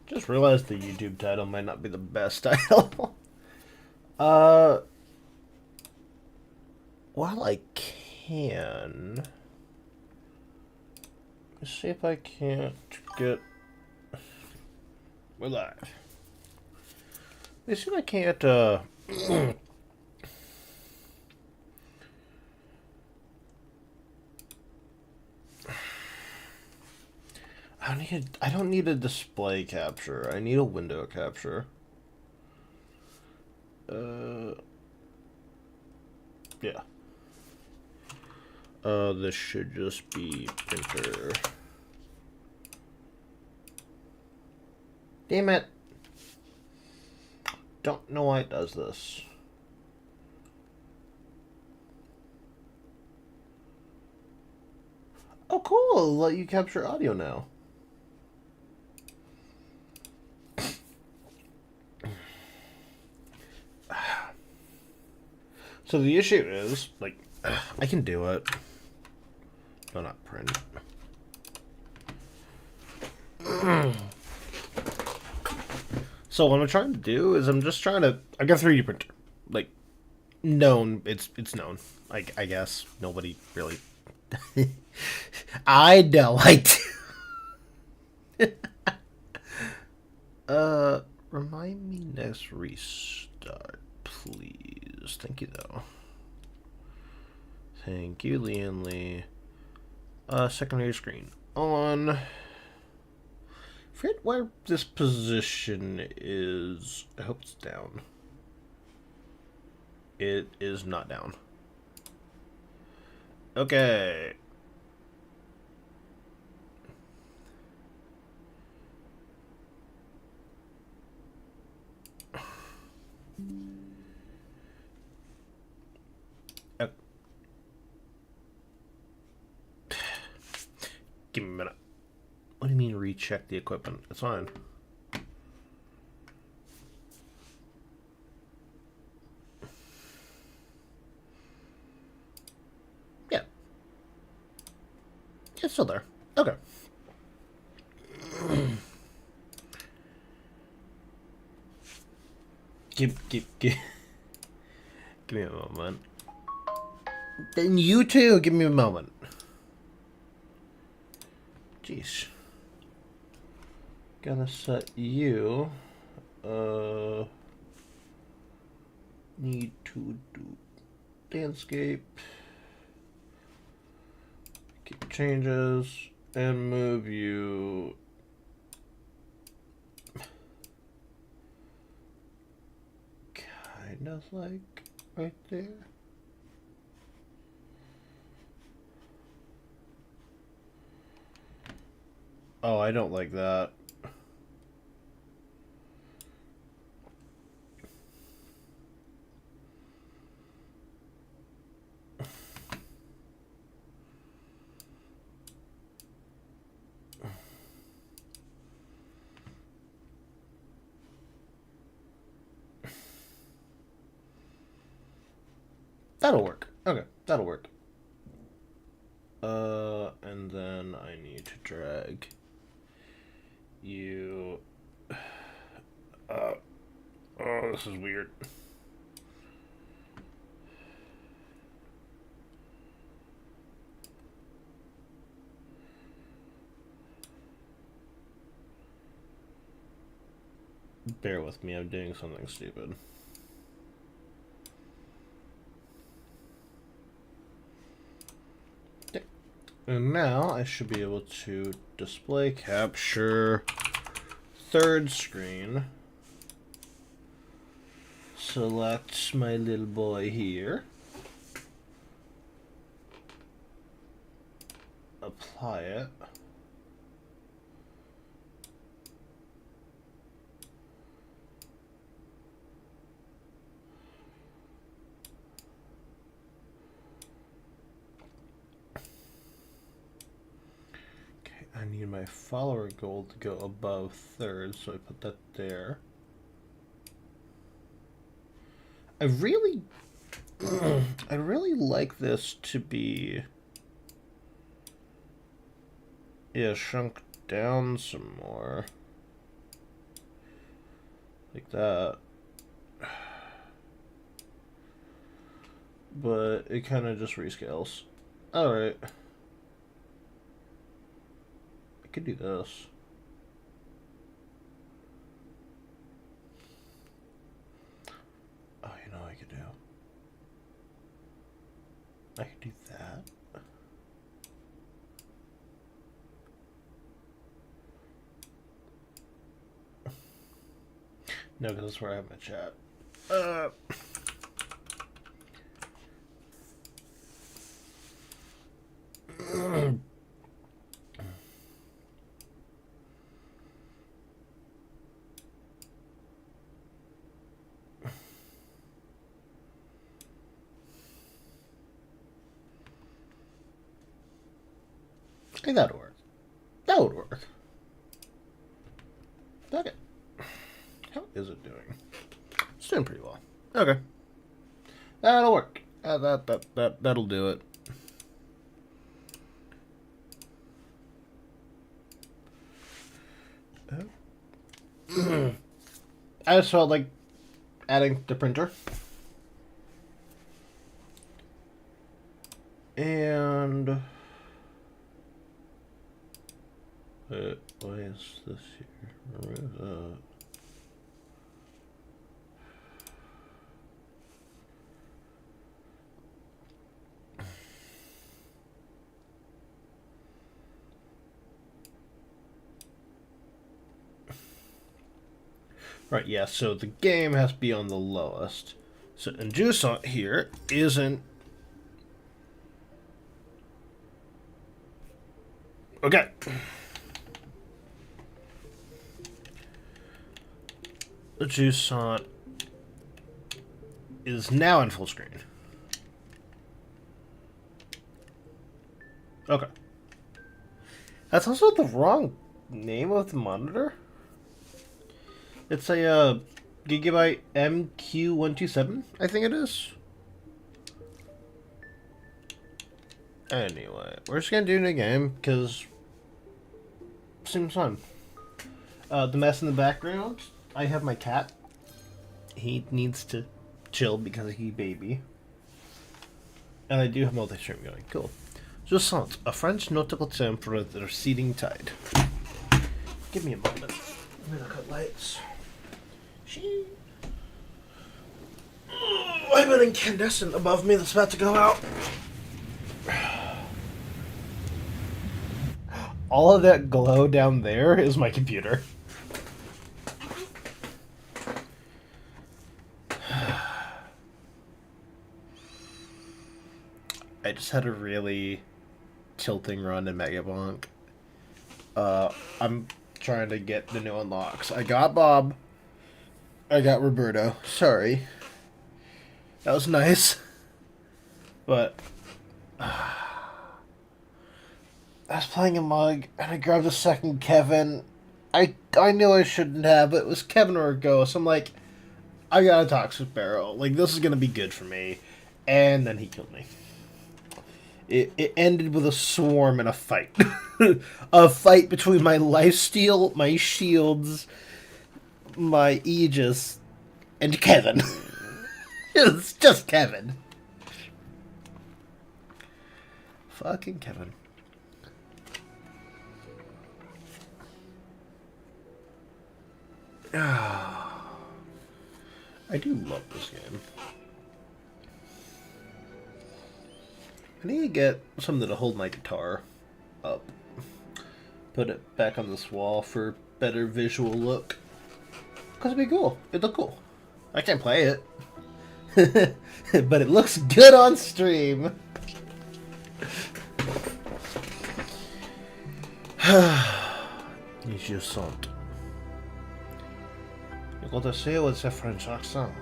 Just realized the YouTube title might not be the best title. uh, while I can, let's see if I can't get. We're live. Let's see if I can't. I don't need a display capture. I need a window capture. Yeah. This should just be printer. Damn it. Don't know why it does this. Oh, cool. It'll let you capture audio now. So the issue is, like, I can do it. No, not print. So what I'm trying to do is I'm just trying to. I got a 3D printer, like known. It's known. I guess nobody really. I know. I do. Remind me next restart, please. Thank you though. Thank you, Lian Lee. Secondary screen on. Forget where this position is. I hope it's down. It is not down. Okay. Give me a minute. What do you mean recheck the equipment? It's fine. Yeah. It's still there. Okay. Give me a moment. Then you too, give me a moment. Jeez. Gotta set you. Need to do landscape. Keep changes and move you. Kind of like right there. Oh, I don't like that. That'll work. Okay, that'll work. And then I need to drag you. Oh, this is weird. Bear with me, I'm doing something stupid. And now I should be able to display capture third screen. Select my little boy here. Apply it. I need my follower goal to go above third, so I put that there. I really like this to be shrunk down some more. like that. But it kind of just rescales. Alright. I could do this. Oh, you know what I could do? I could do that. No, because that's where I have my chat. Hey, that'll work. That would work. Okay. How is it doing? It's doing pretty well. Okay. That'll work. That'll do it. I just felt like adding the printer. And why is this here? Remove that. Right, yeah, so the game has to be on the lowest. So, and Jusant here isn't... Okay. The Jusant is now in full screen. Okay. That's also the wrong name of the monitor. It's a Gigabyte MQ127, I think it is. Anyway, we're just gonna do it again because seems fun. The mess in the background, I have my cat. He needs to chill because he's baby. And I do have multi-stream going. Cool. Jusant, a French nautical term for the receding tide. Give me a moment. Let me look at lights. I have an incandescent above me that's about to go out. All of that glow down there is my computer. I just had a really tilting run in Megabonk. I'm trying to get the new unlocks. I got Bob. I got Roberto. Sorry. That was nice. But I was playing a mug and I grabbed a second Kevin. I knew I shouldn't have, but it was Kevin or a ghost. I'm like, I got a toxic barrel. Like, this is gonna be good for me. And then he killed me. It ended with a swarm and a fight. A fight between my lifesteal, my shields, my Aegis, and Kevin. It's just Kevin. Fucking Kevin. I do love this game. I need to get something to hold my guitar up. Put it back on this wall for better visual look. Because it'd be cool. It'd look cool. I can't play it. But it looks good on stream. It's Jusant. You gotta say it with a French accent.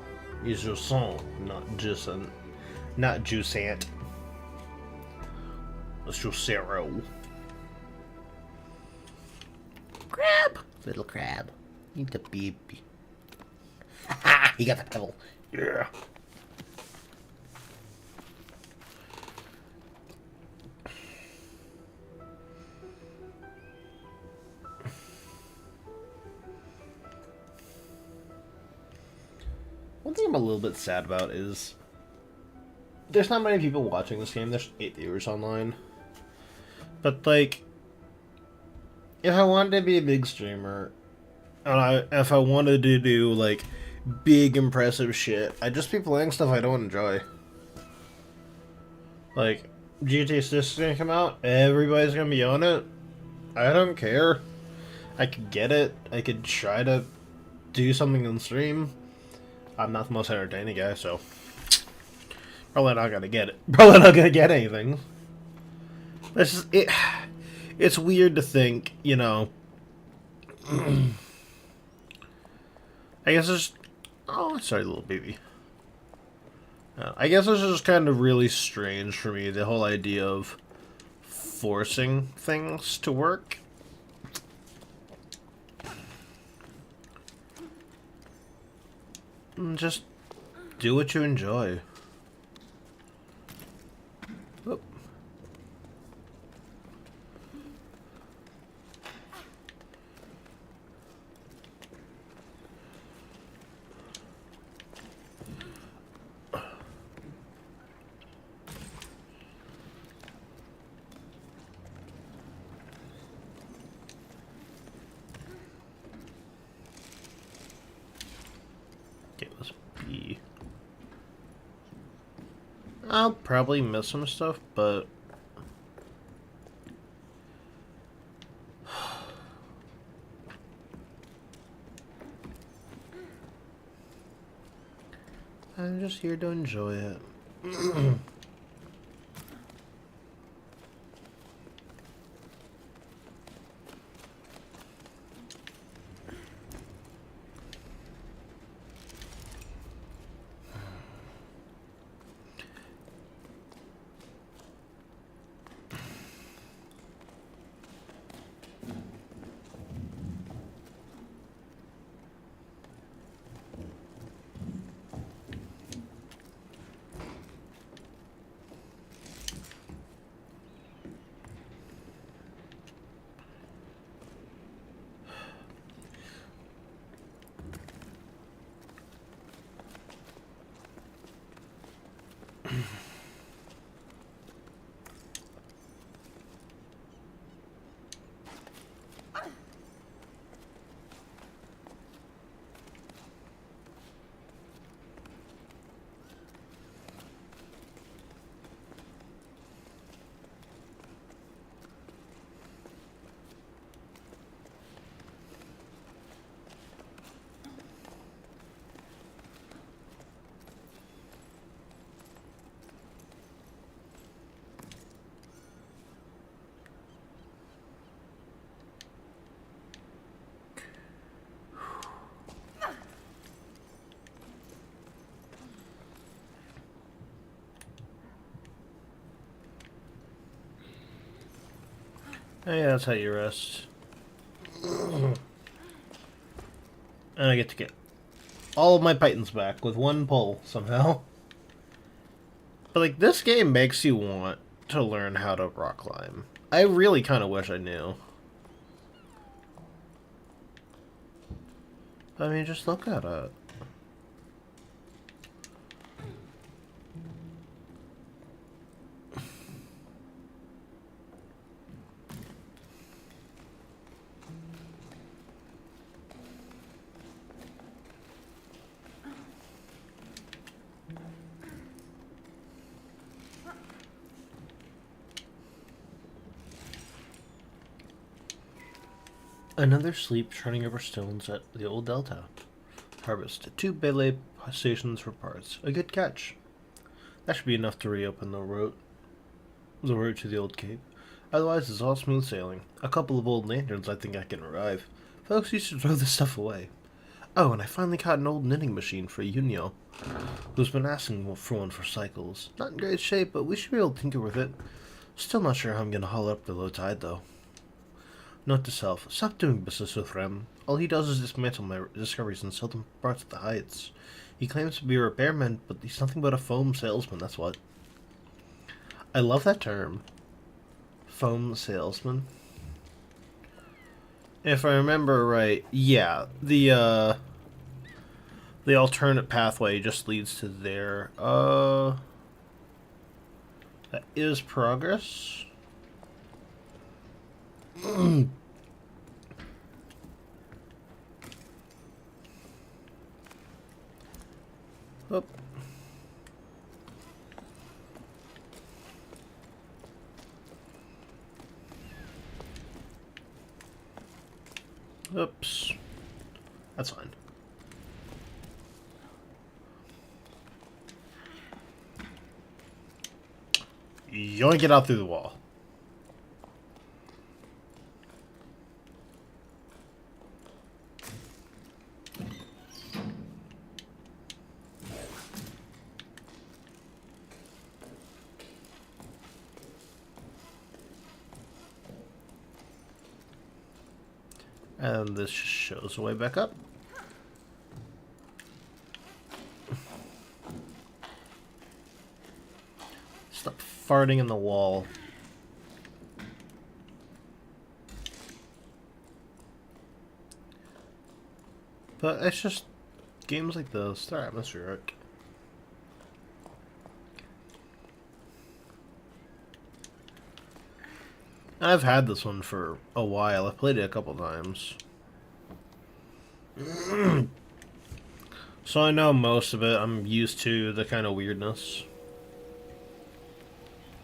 It's Jusant, not Jusant. Not Jusant. It's Jusero. Crab! Little crab. Eat the baby. Ha! He got the pebble. Yeah. One thing I'm a little bit sad about is there's not many people watching this game. There's 8 viewers online. But, like, if I wanted to be a big streamer, and if I wanted to do, like, big, impressive shit, I'd just be playing stuff I don't enjoy. Like, GTA 6 is gonna come out, everybody's gonna be on it. I don't care. I could get it. I could try to do something on stream. I'm not the most entertaining guy, so probably not gonna get it. Probably not gonna get anything. This is it. It's weird to think, you know. I guess it's. Oh, sorry, little baby. I guess it's just kind of really strange for me, the whole idea of forcing things to work. Just do what you enjoy. Oh. Okay, let's be. I'll probably miss some stuff, but I'm just here to enjoy it. Yeah, that's how you rest. And I get to get all of my pythons back with one pull, somehow. But, like, this game makes you want to learn how to rock climb. I really kind of wish I knew. I mean, just look at it. Another sleep turning over stones at the old delta. Harvest. 2 Belay stations for parts. A good catch. That should be enough to reopen the route to the old cape. Otherwise, it's all smooth sailing. A couple of old lanterns I think I can revive. Folks used to throw this stuff away. Oh, and I finally caught an old knitting machine for Yunio, who's been asking for one for cycles. Not in great shape, but we should be able to tinker with it. Still not sure how I'm gonna haul it up the low tide, though. Note to self, stop doing business with Rem. All he does is dismantle my discoveries and sell them parts at the Heights. He claims to be a repairman, but he's nothing but a foam salesman, that's what. I love that term. Foam salesman. If I remember right, yeah, the The alternate pathway just leads to there. That is progress. Oop. Oops. That's fine. Yoink it out through the wall. And this shows the way back up. Stop farting in the wall. But it's just games like this, they're atmospheric. I've had this one for a while. I've played it a couple times. So I know most of it. I'm used to the kind of weirdness.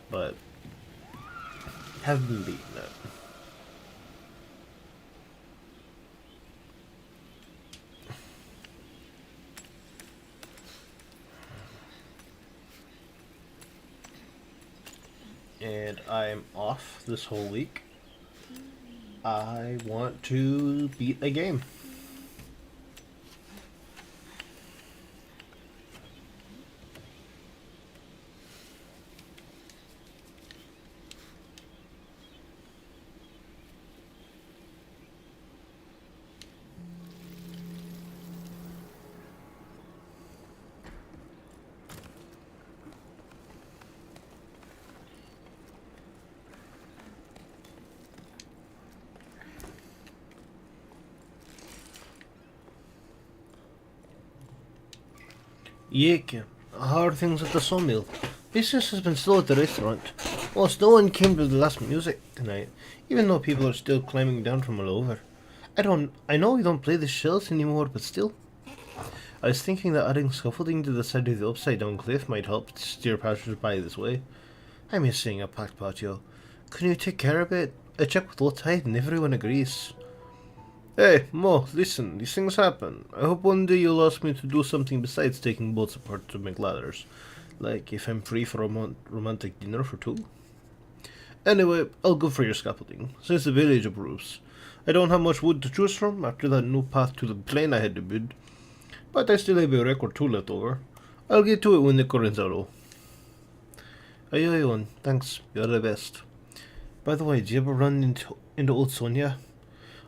But haven't beaten it. And I'm off this whole week. I want to beat a game. Yek, how are things at the sawmill? Business has been slow at the restaurant. Almost no one came to the last music tonight, even though people are still climbing down from all over. I know we don't play the shells anymore, but still. I was thinking that adding scaffolding to the side of the upside down cliff might help steer passers-by this way. I miss seeing a packed patio. Can you take care of it? I checked with low tide and everyone agrees. Hey, Mo, listen, these things happen. I hope one day you'll ask me to do something besides taking boats apart to make ladders. Like if I'm free for a romantic dinner for two. Anyway, I'll go for your scaffolding, since the village approves. I don't have much wood to choose from after that new path to the plain I had to build, but I still have a wreck or two left over. I'll get to it when the currents are low. Aye, aye, one. Thanks. You're the best. By the way, do you ever run into old Sonia?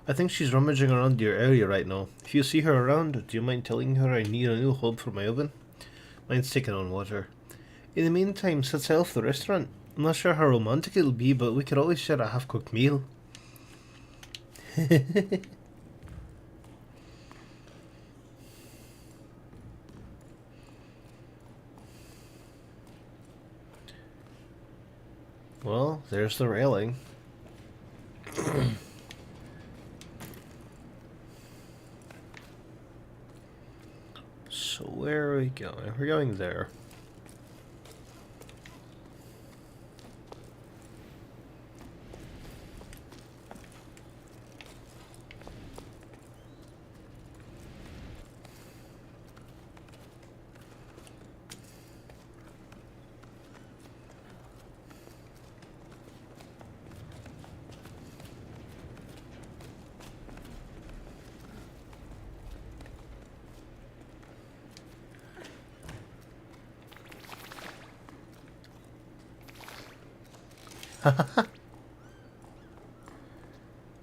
I think she's rummaging around your area right now. If you see her around, do you mind telling her I need a new hob for my oven? Mine's taking on water. In the meantime, set sail for the restaurant. I'm not sure how romantic it'll be, but we could always share a half-cooked meal. Well, there's the railing. So where are we going? We're going there.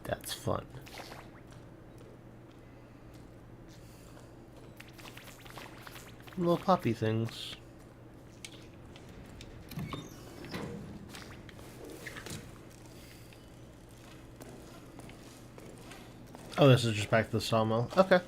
That's fun. Little poppy things. Oh, this is just back to the sawmill. Okay.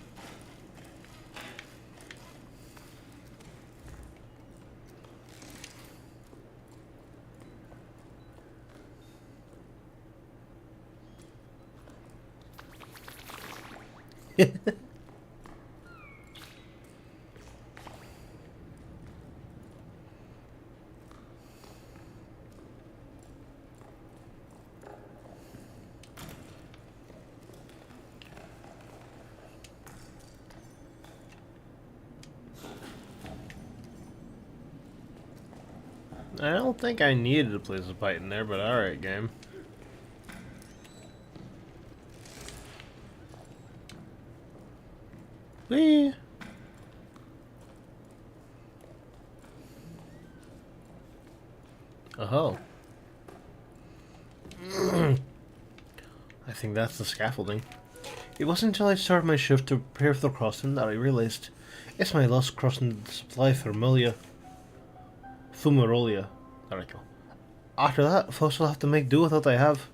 I don't think I needed to place a pipe in there, but alright, game. Whee! Oh. I think that's the scaffolding. It wasn't until I started my shift to prepare for the crossing that I realized it's my last crossing the supply for Fumarolia. There we go. After that, folks will have to make do with what I have.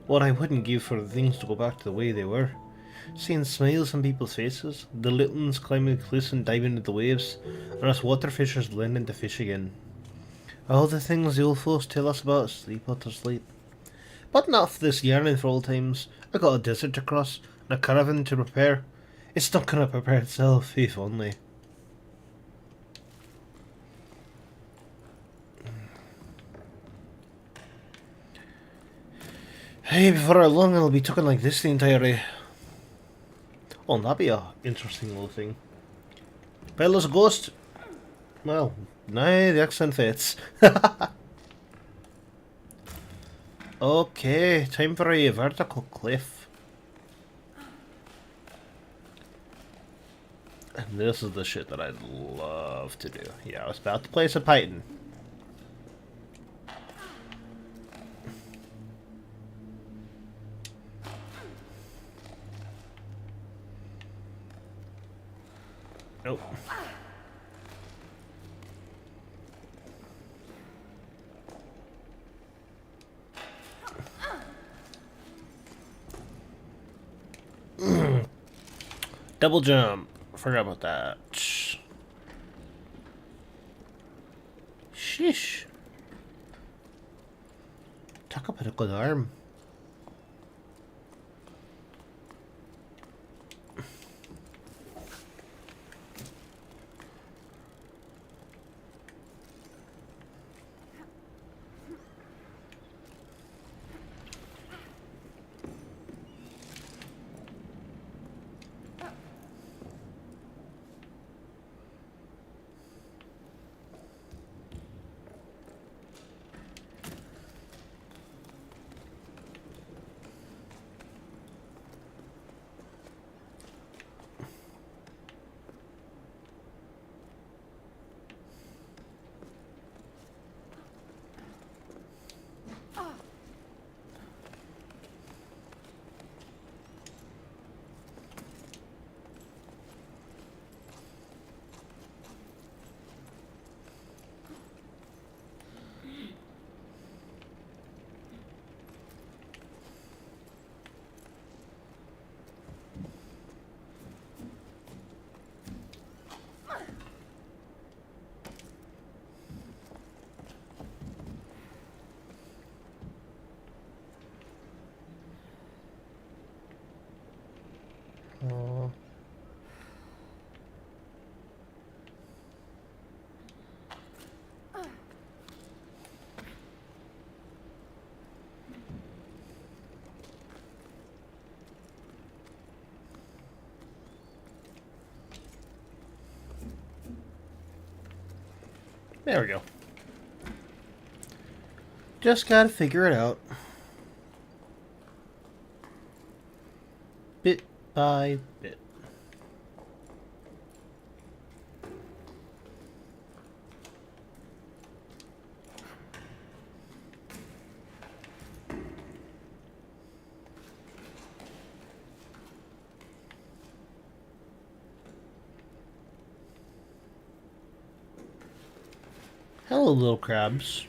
What I wouldn't give for the things to go back to the way they were. Seeing smiles on people's faces, the little ones climbing the cliffs and diving into the waves, and us waterfishers learning to fish again. All the things the old folks tell us about sleep after sleep. But not for this yearning for old times. I got a desert to cross, and a caravan to prepare. It's not gonna prepare itself, if only. Hey, before long I'll be talking like this the entire day. Oh, that'd be a interesting little thing. Bella's a ghost. Well, nah, the accent fits. Okay, time for a vertical cliff. And this is the shit that I'd love to do. Yeah, I was about to place a python. Nope. Double jump. Forgot about that. Sheesh. Talk about a good arm. Oh. There we go. Just gotta figure it out. Bit by bit. Hello, little crabs.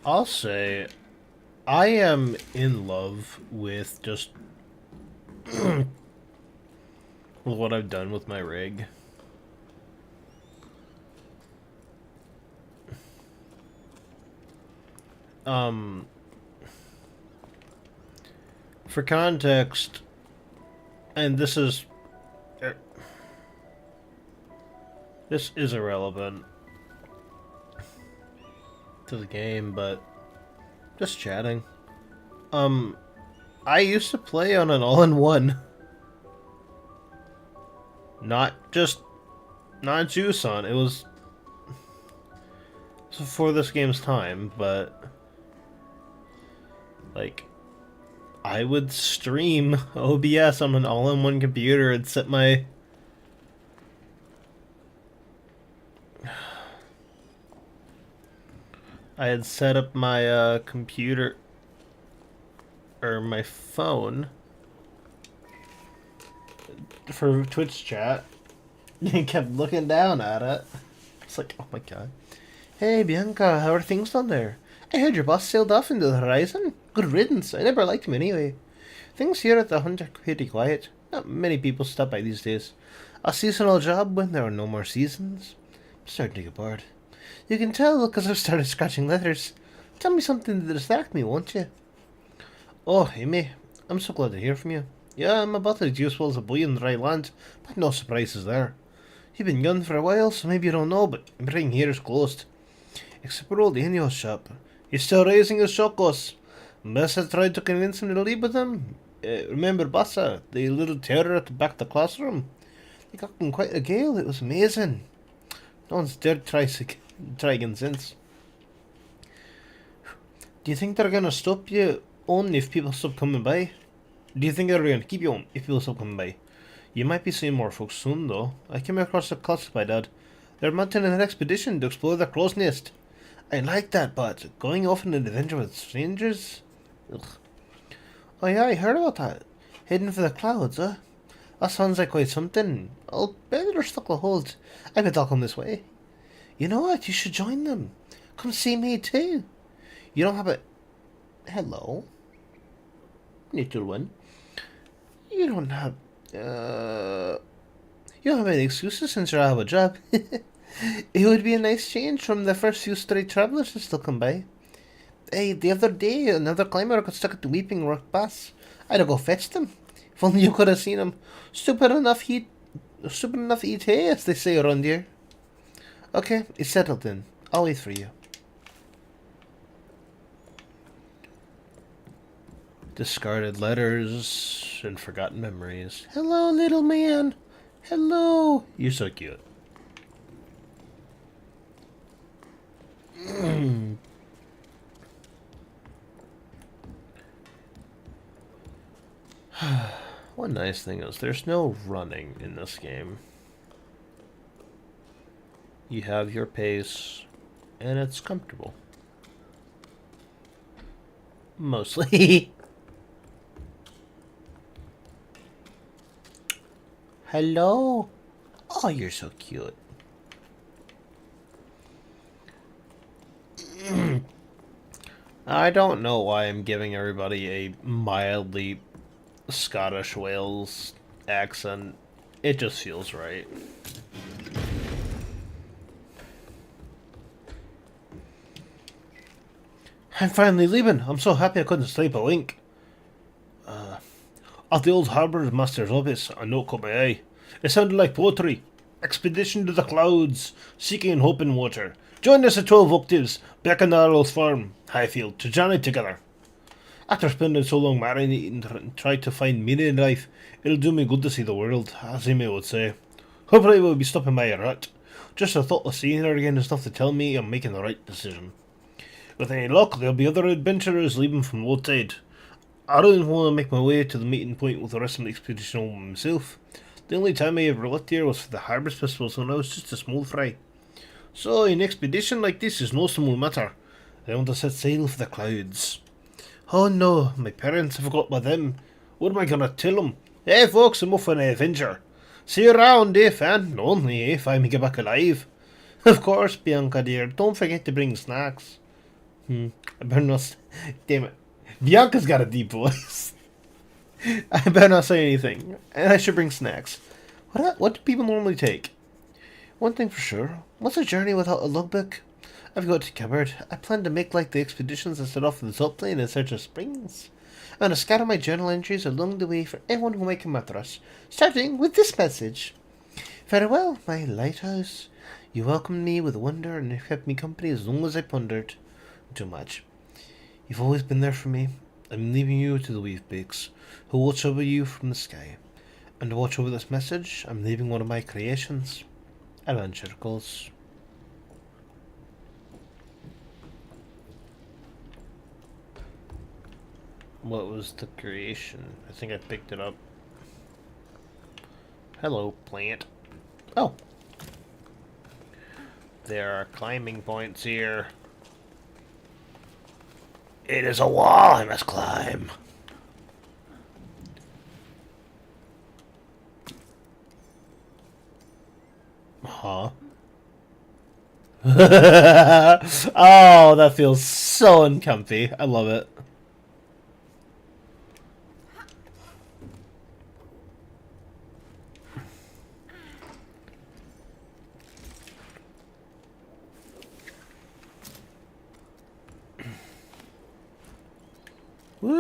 I'll say, I am in love with just with what I've done with my rig. For context, and this is irrelevant to the game, but just chatting. I used to play on an all-in-one. Not Juicon. It was before this game's time, but like I would stream OBS on an all-in-one computer and set my I had set up my computer or my phone for Twitch chat and kept looking down at it. It's like, oh my god. Hey Bianca, how are things down there? I heard your boss sailed off into the horizon. Good riddance. I never liked him anyway. Things here at the hunt are pretty quiet. Not many people stop by these days. A seasonal job when there are no more seasons. I'm starting to get bored. You can tell because I've started scratching letters. Tell me something to distract me, won't you? Oh, Amy, I'm so glad to hear from you. Yeah, I'm about as useful as a boy in dry land, but no surprises there. You've been gone for a while, so maybe you don't know, but everything here is closed. Except for old Enio's shop. He's still raising his shokos. Bassa tried to convince him to leave with him. Remember Bassa, the little terror at the back of the classroom? They got in quite a gale, it was amazing. No one's dared try again since. Do you think they're gonna stop you on if people stop coming by? Do you think they're gonna keep you on if people stop coming by? You might be seeing more folks soon, though. I came across a classified ad. They're mounting an expedition to explore the crow's nest. I like that, but going off on an adventure with strangers? Ugh. Oh yeah, I heard about that. Heading for the clouds, huh? That sounds like quite something. I'll bet they're stuck a hold. I bet they'll come this way. You know what? You should join them. Come see me too. You don't have a... Hello? Little one. You don't have... You don't have any excuses since you're out of a job. It would be a nice change from the first few stray travelers that still come by. Hey, the other day, another climber got stuck at the Weeping Rock Pass. I had to go fetch them. If only you could have seen him. Stupid enough eat hay, as they say around here. Okay, it's settled then. I'll wait for you. Discarded letters and forgotten memories. Hello, little man. Hello. You're so cute. One nice thing is there's no running in this game. You have your pace, and it's comfortable. Mostly. Hello. Oh, you're so cute. I don't know why I'm giving everybody a mildly Scottish Wales accent. It just feels right. I'm finally leaving. I'm so happy I couldn't sleep a wink. At the old harbour master's office, a note caught my eye. It sounded like poetry. Expedition to the clouds, seeking hope in water. Join us at 12 octaves, back on Arlow's farm, Highfield, to journey together. After spending so long marinating and trying to find meaning in life, it'll do me good to see the world, as Amy would say. Hopefully we'll be stopping by a rat. Just the thought of seeing her again is enough to tell me I'm making the right decision. With any luck, there'll be other adventurers leaving from low tide. I don't want to make my way to the meeting point with the rest of the expedition all myself. The only time I ever left here was for the Harvest Festivals when I was just a small fry. So an expedition like this is no small matter. I want to set sail for the clouds. Oh no, my parents have forgot about them. What am I gonna tell them? Hey folks, I'm off on an adventure. See you around, eh, fan? Only if I make it back alive. Of course, Bianca dear, don't forget to bring snacks. I better not... Damn it. Bianca's got a deep voice. I better not say anything. And I should bring snacks. What do people normally take? One thing for sure. What's a journey without a logbook? I've got it covered. I plan to make like the expeditions that set off in the salt plain in search of springs. I'm going to scatter my journal entries along the way for anyone who might come after us, starting with this message. Farewell, my lighthouse. You welcomed me with wonder and kept me company as long as I pondered. Too much. You've always been there for me. I'm leaving you to the Weavebeaks, who watch over you from the sky. And to watch over this message, I'm leaving one of my creations. Adventure Goals. What was the creation? I think I picked it up. Hello, plant. Oh. There are climbing points here. It is a wall I must climb. Huh? Oh, that feels so uncomfy. I love it. Woo!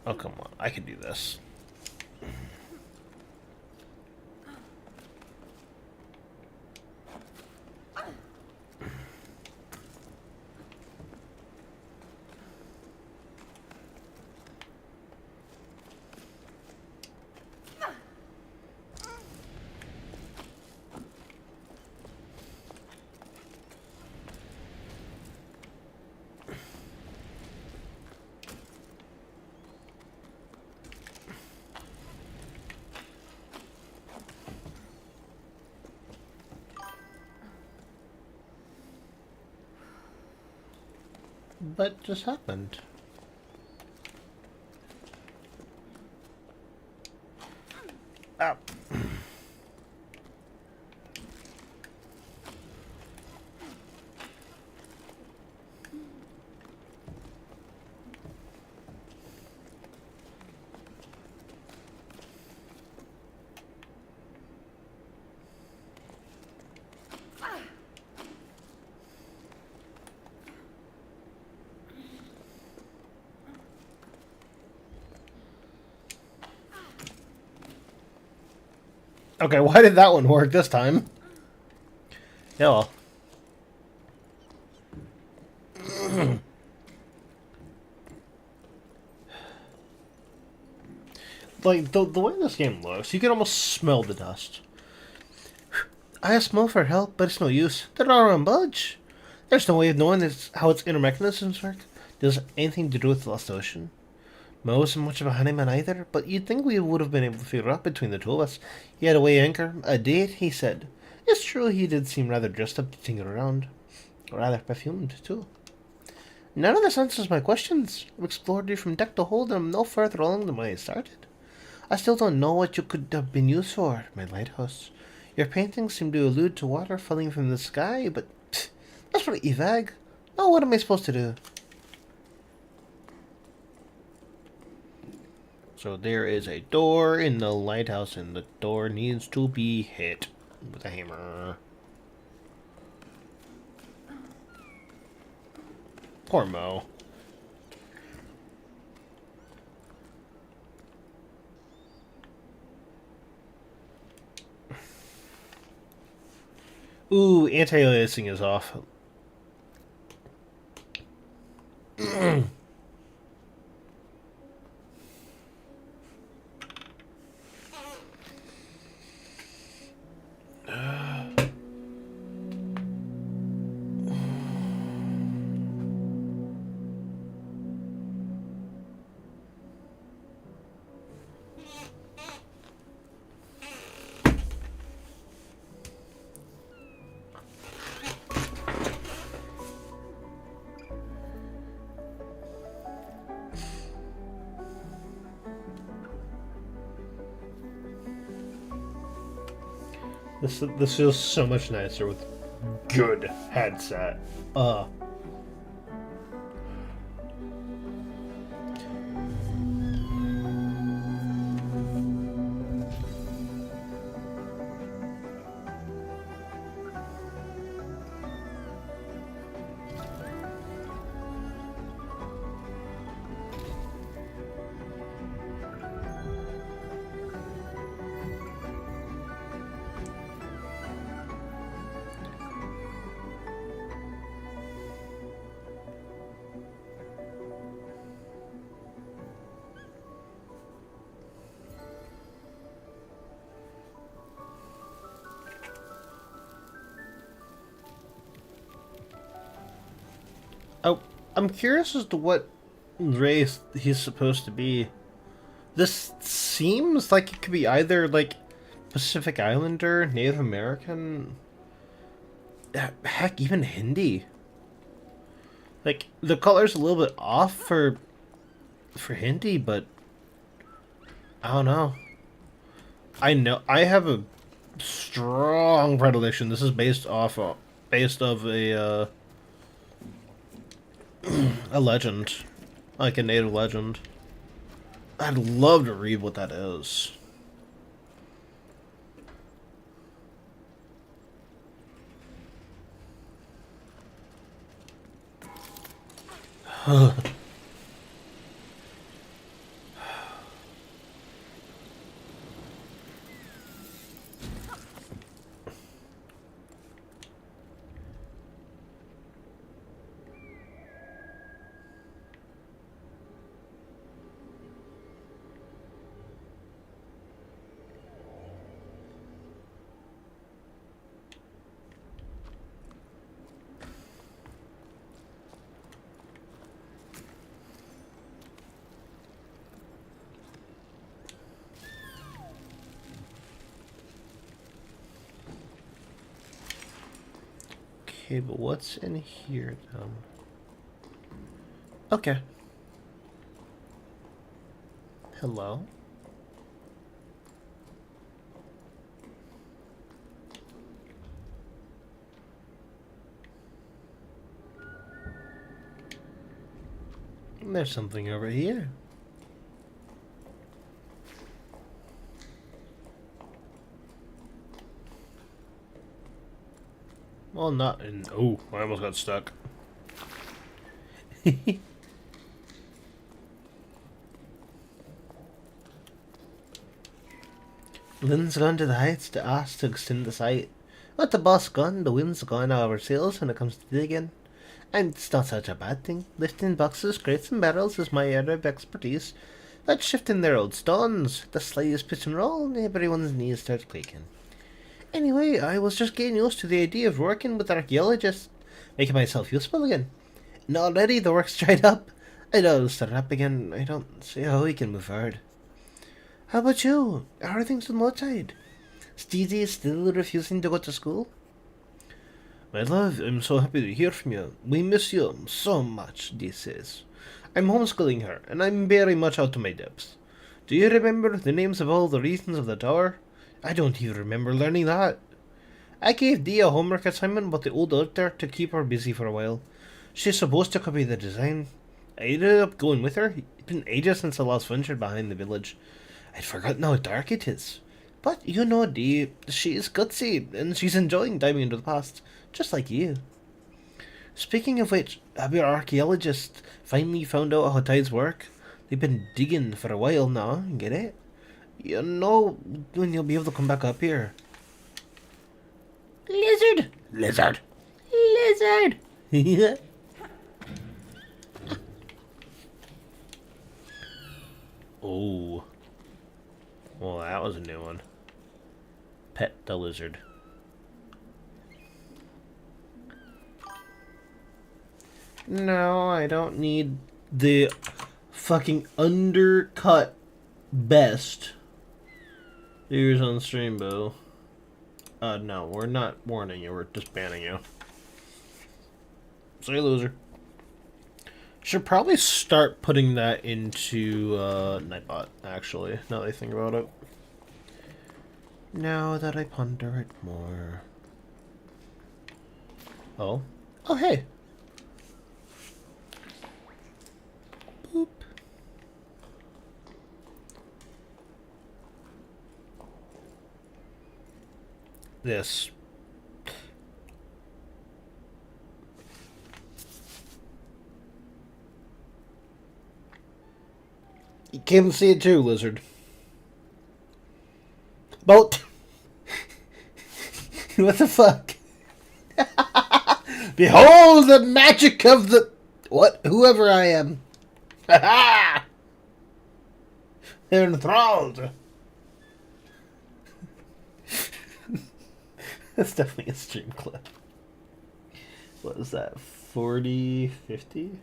Oh, come on. I can do this. What just happened? Ah. Okay, why did that one work this time? Yeah, well. Like, the way this game looks, you can almost smell the dust. I asked Mo for help, but it's no use. They don't budge. There's no way of knowing how its inner mechanisms work. Does it have anything to do with the Lost Ocean? Mo isn't much of a honeyman either, but you'd think we would have been able to figure it out between the two of us. He had a way anchor, a date, he said. It's true he did seem rather dressed up to tinker around. Rather perfumed, too. None of this answers my questions. I've explored you from deck to hold, and I'm no further along than when I started. I still don't know what you could have been used for, my lighthouse. Your paintings seem to allude to water falling from the sky, but that's pretty vague. Now what am I supposed to do? So there is a door in the lighthouse, and the door needs to be hit with a hammer. Poor Mo. Ooh, anti-aliasing is off. This feels so much nicer with good headset. Oh, I'm curious as to what race he's supposed to be. This seems like it could be either, like, Pacific Islander, Native American, heck, even Hindi. Like, the color's a little bit off for Hindi, but I don't know. I know I have a strong predilection. This is based off a legend, like a native legend. I'd love to read what that is. Okay, but what's in here, then? Okay. Hello? There's something over here. Well, not in... Oh, I almost got stuck. Lynn's gone to the heights to ask to extend the site. With the boss gone, the wind's gone out of our sails when it comes to digging. And it's not such a bad thing. Lifting boxes, crates and barrels is my area of expertise. But shifting their old stones, the slightest pitch and roll, everyone's knees start quaking. Anyway, I was just getting used to the idea of working with archaeologists, making myself useful again. And already the work's dried up. I know it'll start up again. I don't see how we can move forward. How about you? How are things on the outside? Steezy is still refusing to go to school? My love, I'm so happy to hear from you. We miss you so much, Dee says. I'm homeschooling her, and I'm very much out of my depths. Do you remember the names of all the reasons of the tower? I don't even remember learning that. I gave Dee a homework assignment about the old altar to keep her busy for a while. She's supposed to copy the design. I ended up going with her. It's been ages since I last ventured behind the village. I'd forgotten how dark it is. But you know Dee, she is gutsy, and she's enjoying diving into the past, just like you. Speaking of which, have your archaeologists finally found out how tides work? They've been digging for a while now, get it? You know when you'll be able to come back up here. Lizard! Lizard! Lizard! Oh. Well, that was a new one. Pet the lizard. No, I don't need the fucking undercut best. Here's on stream, Bo. No, we're not warning you, we're just banning you. Say loser. Should probably start putting that into Nightbot, actually, now that I think about it. Now that I ponder it more. Oh. Oh, hey. Boop. This. You came to see it too, lizard. Bolt. What the fuck? Behold the magic of the... What? Whoever I am. Ha ha! They're enthralled. That's definitely a stream clip. What is that? 40, 50?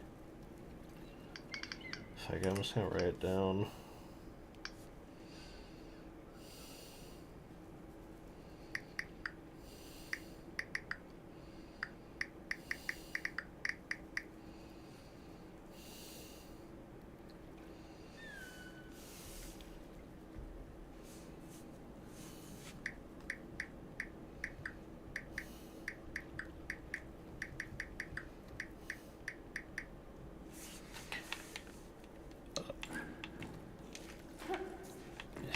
I'm just gonna write it down.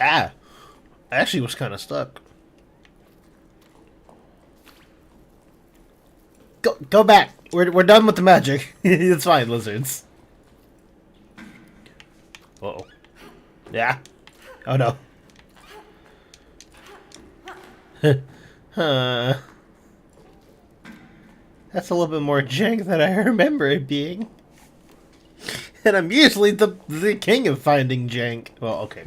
Ah! I actually was kind of stuck. Go back. We're done with the magic. It's fine, lizards. Uh-oh. Yeah. Oh no. Huh. That's a little bit more jank than I remember it being. And I'm usually the king of finding jank. Well, okay.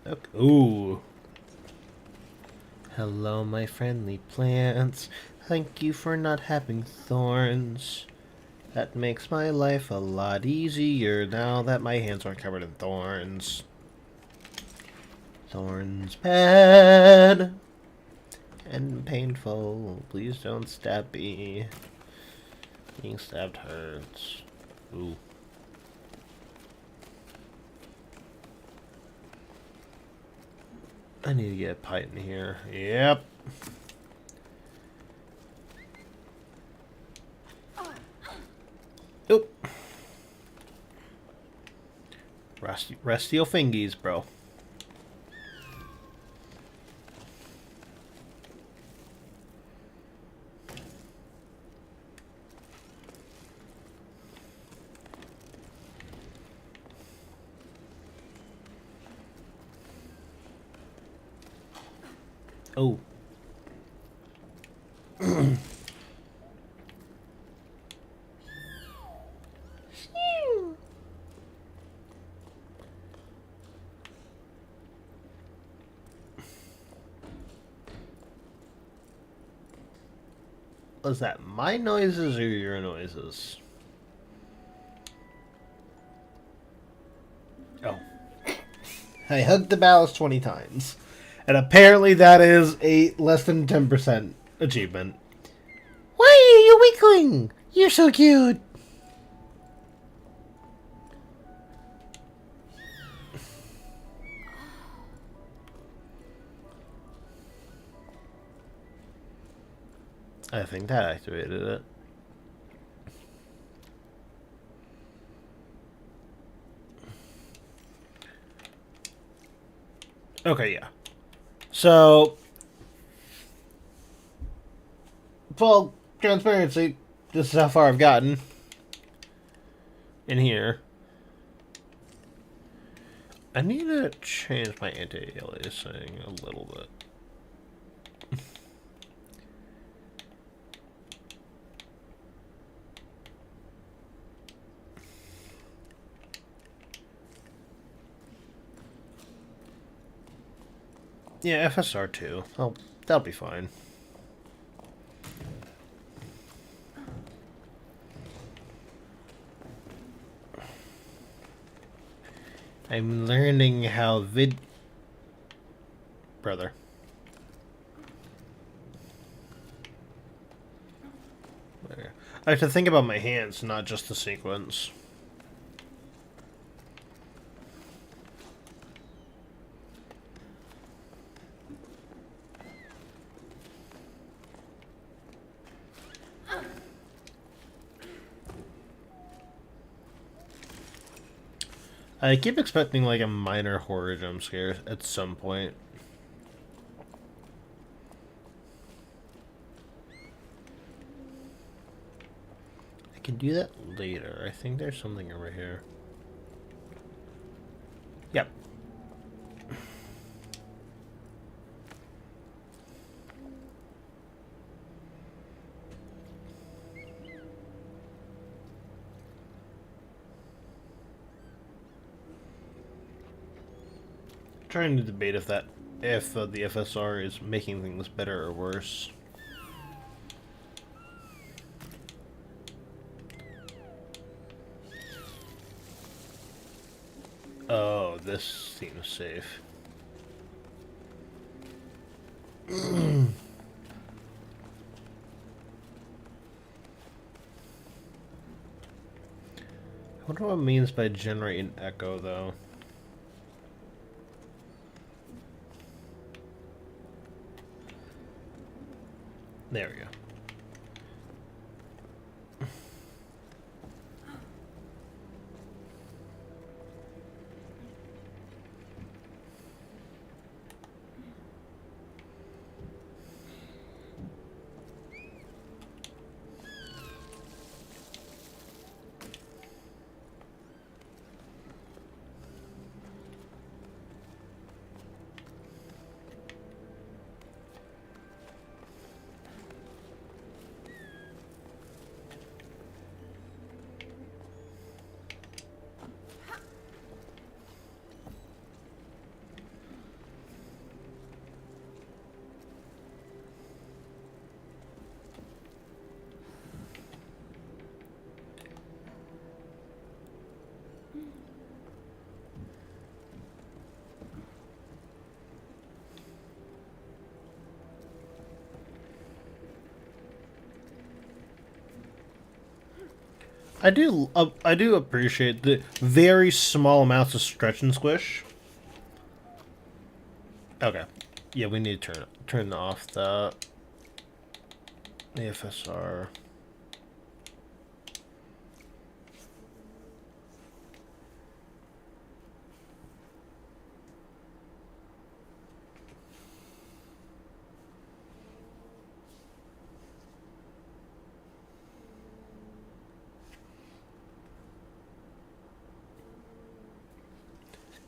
Okay. Ooh. Hello, my friendly plants. Thank you for not having thorns. That makes my life a lot easier now that my hands aren't covered in thorns. Thorns bad and painful. Please don't stab me. Being stabbed hurts. Ooh. I need to get a pipe in here. Yep. Oop. Rest your fingies, bro. Oh. Was that my noises or your noises? Oh. I hugged the ballast 20 times. And apparently that is a less than 10% achievement. Why are you weakling? You're so cute. I think that activated it. Okay, yeah. So, full transparency, this is how far I've gotten in here. I need to change my anti-aliasing a little bit. Yeah, FSR 2. Oh, that'll be fine. I'm learning how brother. I have to think about my hands, not just the sequence. I keep expecting like a minor horror jump scare at some point. I can do that later. I think there's something over here. Yep. trying to debate if the FSR is making things better or worse. Oh, this seems safe. I wonder what it means by generate an echo, though. There we go. I do appreciate the very small amounts of stretch and squish. Okay, yeah, we need to turn off the FSR.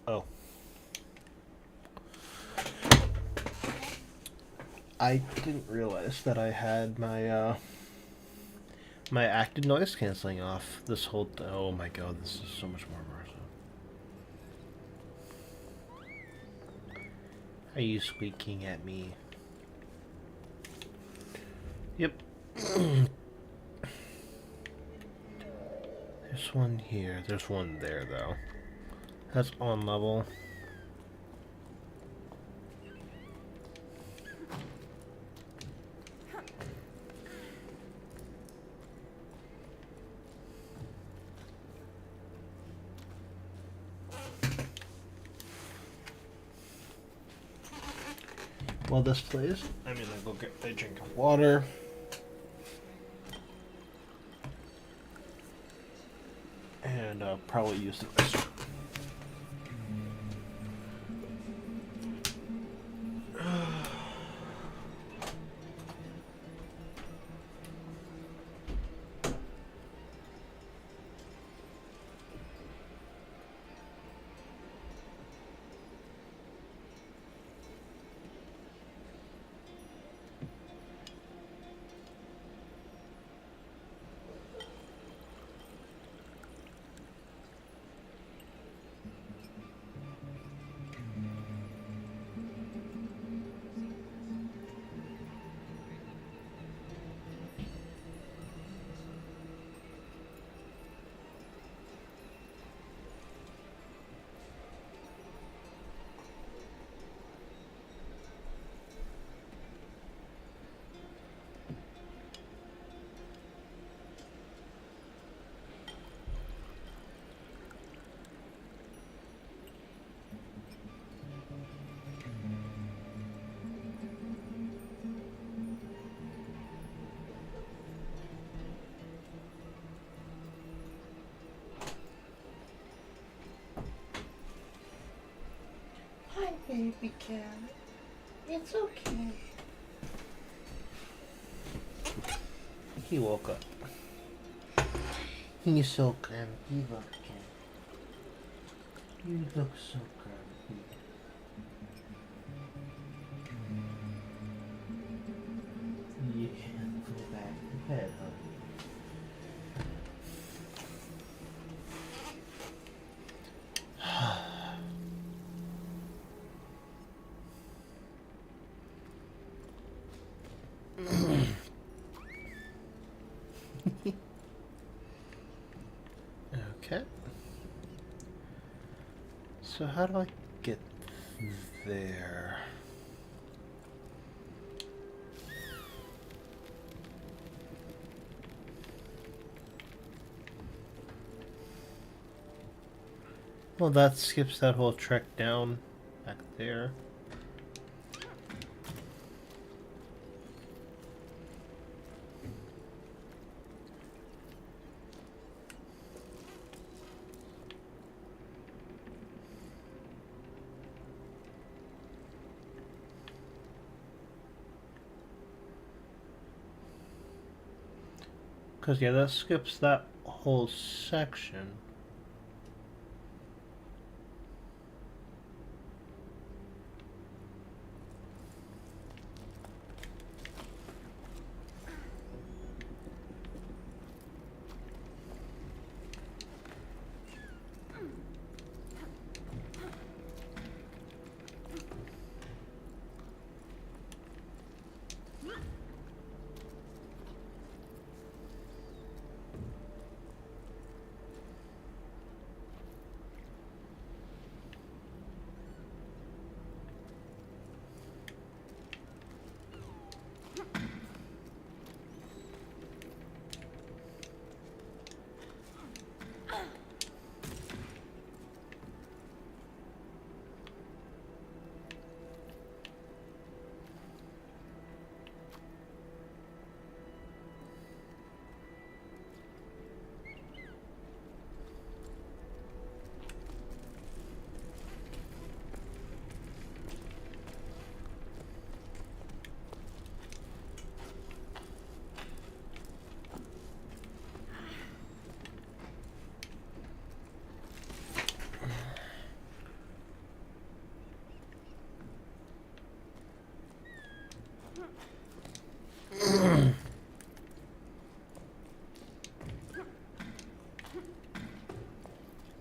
Oh. I didn't realize that I had my my active noise canceling off this whole oh my god, this is so much more immersive. Are you squeaking at me? Yep. There's one here. There's one there though. That's on level. While this plays, I'm gonna go get a drink of water. And probably use the restroom. Hi, baby cat. It's okay. He woke up. He's so grumpy, look at him. You look so grumpy. You can go back to bed, honey. Okay. So how do I get there? Well, that skips that whole trek down back there. Because, yeah, that skips that whole section.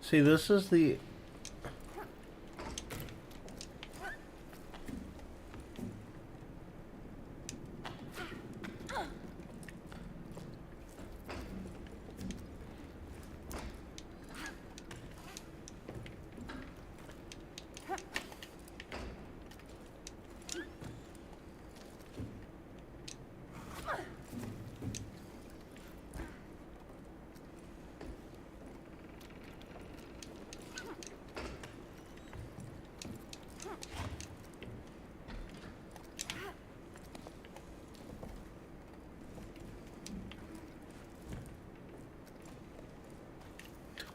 See, this is the...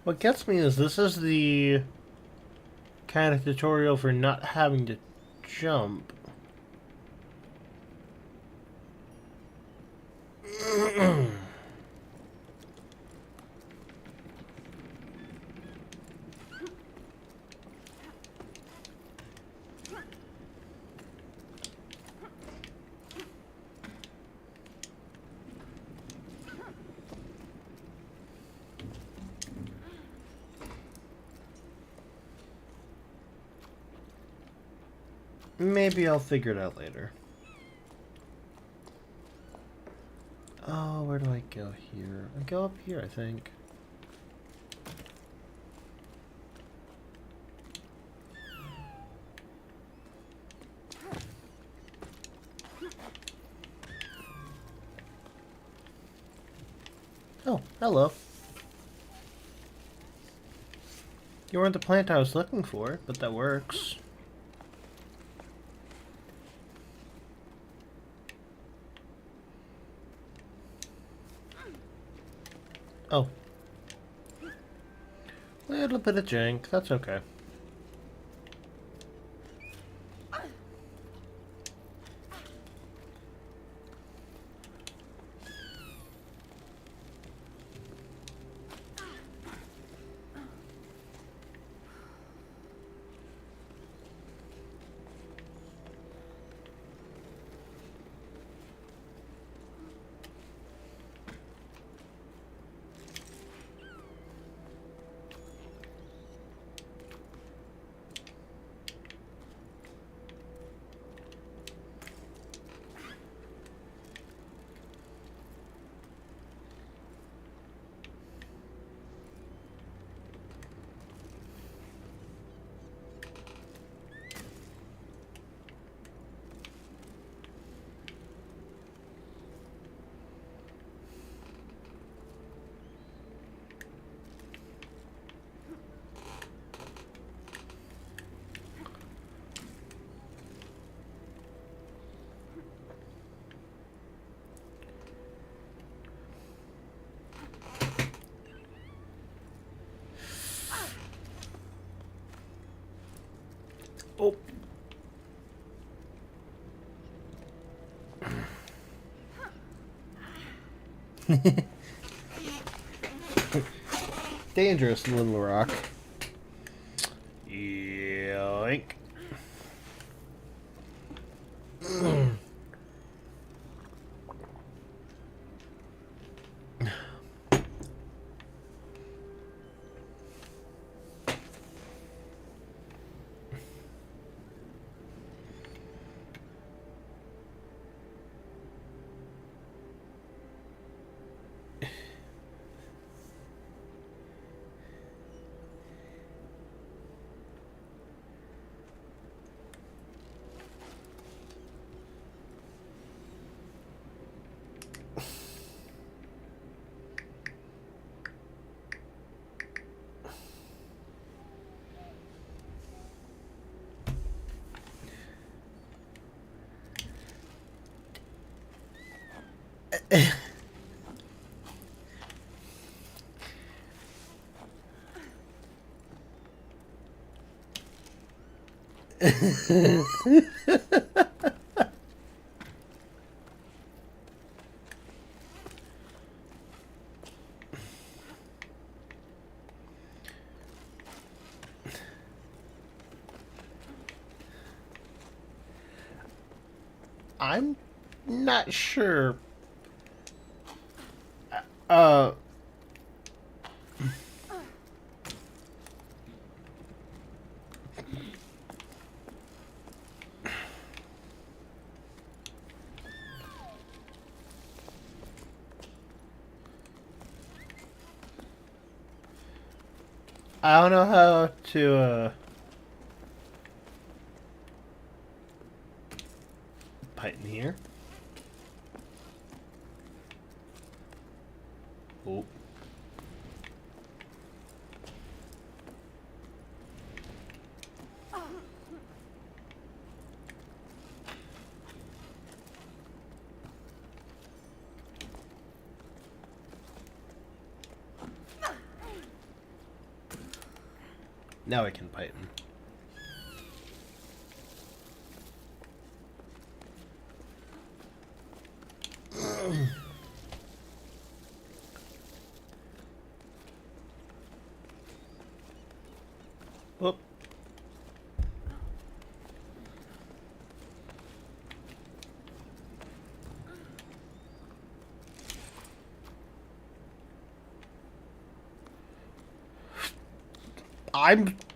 What gets me is this is the kind of tutorial for not having to jump. Maybe I'll figure it out later. Oh, where do I go here? I go up here, I think. Oh, hello. You weren't the plant I was looking for, but that works. Oh. Little bit of jank, that's okay. Dangerous little rock. Yoink. I'm not sure. Uh. I don't know how to, pipe in here. Oh. Now I can pipe in. Whoop.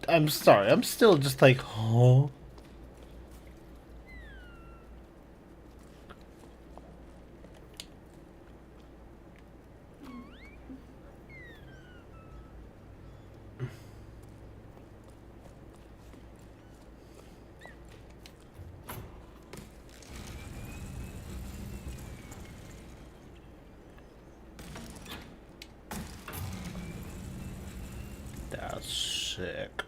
I'm sorry. I'm still just like, oh. That's sick.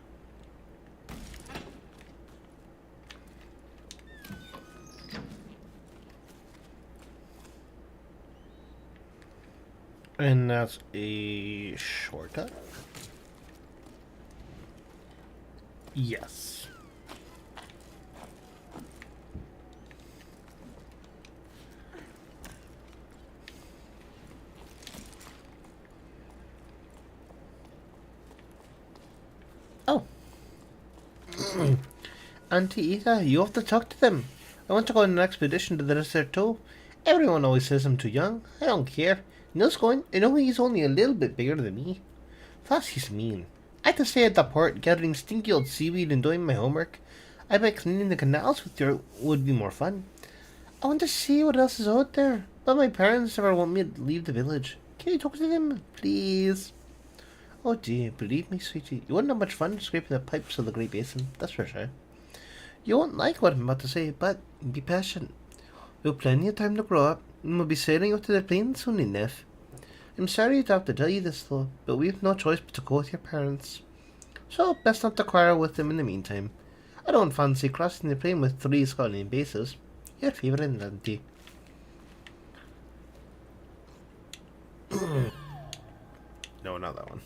And that's a shortcut. Yes. Oh. Auntie Ida, you have to talk to them. I want to go on an expedition to the desert too. Everyone always says I'm too young. I don't care. Nils going. I know he's only a little bit bigger than me. Plus, he's mean. I have to stay at the port gathering stinky old seaweed and doing my homework. I bet cleaning the canals with you would be more fun. I want to see what else is out there, but my parents never want me to leave the village. Can you talk to them, please? Oh dear, believe me, sweetie, you wouldn't have much fun scraping the pipes of the Great Basin, that's for sure. You won't like what I'm about to say, but be patient. We'll have plenty of time to grow up, and we'll be sailing out to the plains soon enough. I'm sorry to have to tell you this though, but we've no choice but to go with your parents. So, best not to quarrel with them in the meantime. I don't fancy crossing the plain with 3 Scotland bases. Your favourite auntie. No, not that one.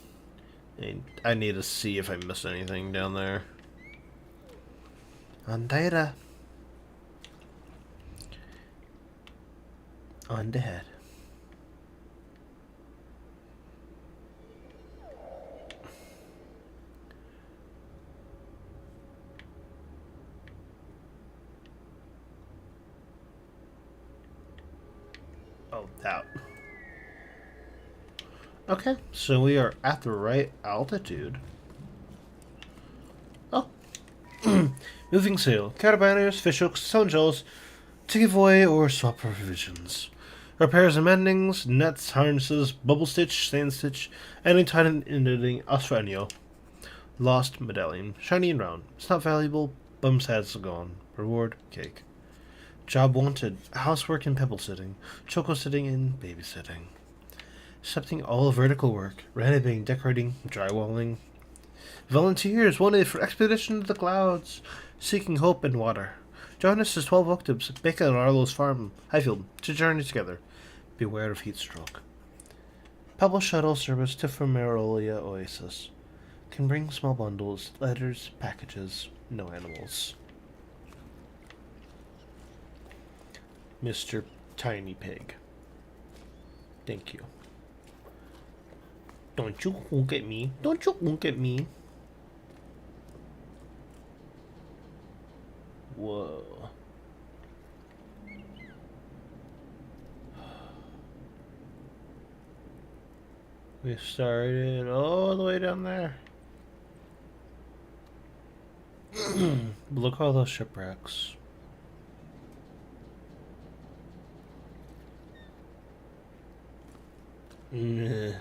I need to see if I missed anything down there. Andaira. On the head. Oh, that. Okay, so we are at the right altitude. Oh. Moving sail. Carabiners, fishhooks, soundgels to give away or swap for provisions. Repairs and mendings, nets, harnesses, bubble stitch, sand stitch, any titan knitting, Australian. Lost medallion. Shiny and round. It's not valuable. Bum sad's gone. Reward, cake. Job wanted. Housework and pebble sitting. Choco sitting and babysitting. Accepting all vertical work. Renovating, decorating, drywalling. Volunteers wanted for expedition to the clouds. Seeking hope in water. Join us as 12 octaves. Bacon on Arlo's farm. Highfield. To journey together. Beware of heat stroke. Pebble shuttle service to Fumarolia Oasis. Can bring small bundles, letters, packages, no animals. Mr. Tiny Pig. Thank you. Don't you wonk at me. Don't you wonk at me. Whoa. We started all the way down there. Look at all those shipwrecks. Nah.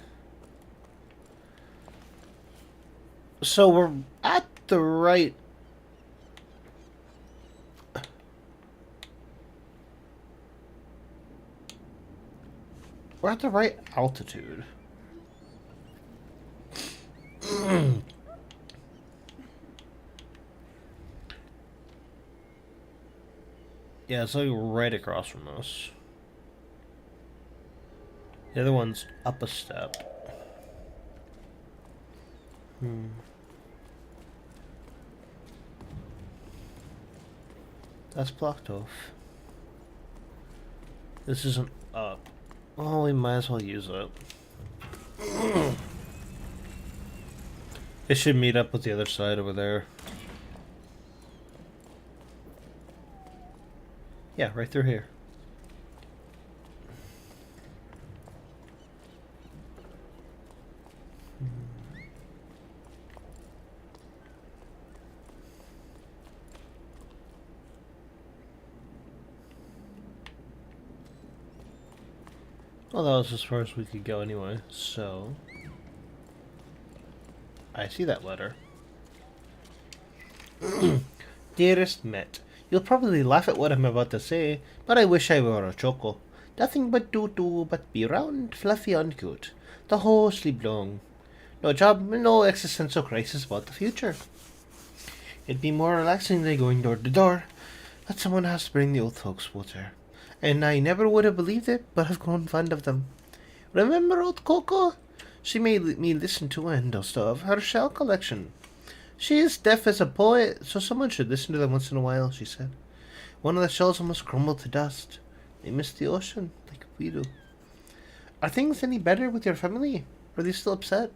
So we're at the right... We're at the right altitude. Yeah, it's like right across from us. The other one's up a step. That's blocked off. This isn't up. Oh, we might as well use it. It should meet up with the other side over there. Yeah, right through here. Well, that was as far as we could go anyway, so... I see that letter. Dearest Met, you'll probably laugh at what I'm about to say, but I wish I were a Choco. Nothing but do but be round, fluffy, and cute. The whole sleep long. No job, no existential crisis about the future. It'd be more relaxing than going door to door, but someone has to bring the old folks water. And I never would have believed it, but have grown fond of them. Remember old Coco? She made me listen to and of her shell collection. She is deaf as a poet, so someone should listen to them once in a while, she said. One of the shells almost crumbled to dust. They miss the ocean, like we do. Are things any better with your family? Are they still upset?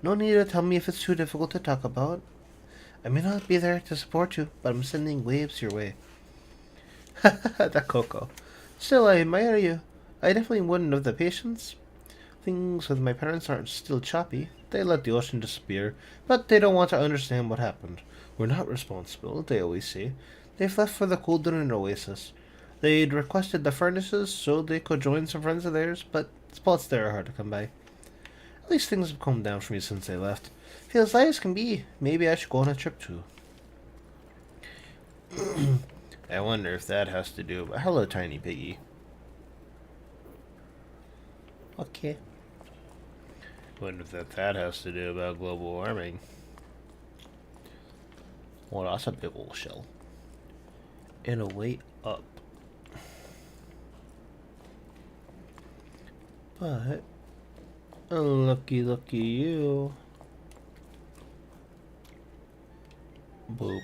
No need to tell me if it's too difficult to talk about. I may not be there to support you, but I'm sending waves your way. That Coco. Still, I admire you. I definitely wouldn't have the patience. Things with my parents aren't still choppy. They let the ocean disappear, but they don't want to understand what happened. We're not responsible, they always say. They've left for the Cauldron Oasis. They'd requested the furnaces so they could join some friends of theirs, but spots there are hard to come by. At least things have calmed down for me since they left. Feels light as can be. Maybe I should go on a trip too. I wonder if that has to do... Hello, Tiny Piggy. Okay. Wonder if that has to do about global warming. Well, that's a big old shell. And a way up. But... Lucky you. Boop.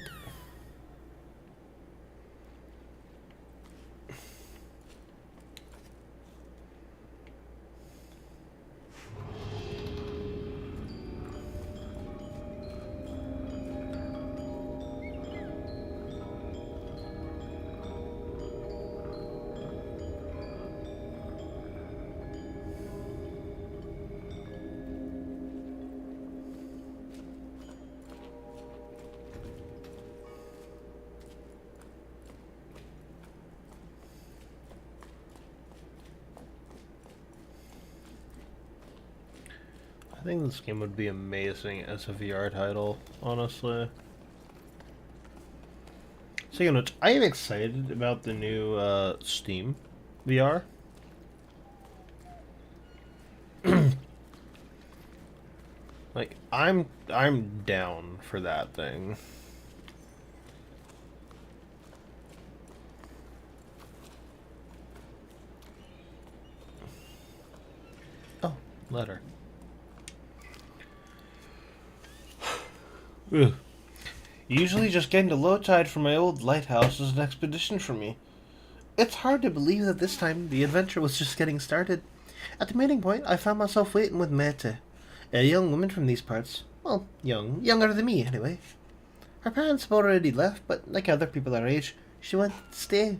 think this game would be amazing as a VR title, honestly. So, you know, I am excited about the new Steam VR. Like, I'm down for that thing. Oh, letter. Ugh. Usually just getting to low tide from my old lighthouse is an expedition for me. It's hard to believe that this time the adventure was just getting started. At the meeting point, I found myself waiting with Mette, a young woman from these parts. Well, younger than me anyway. Her parents have already left, but like other people our age, she wanted to stay.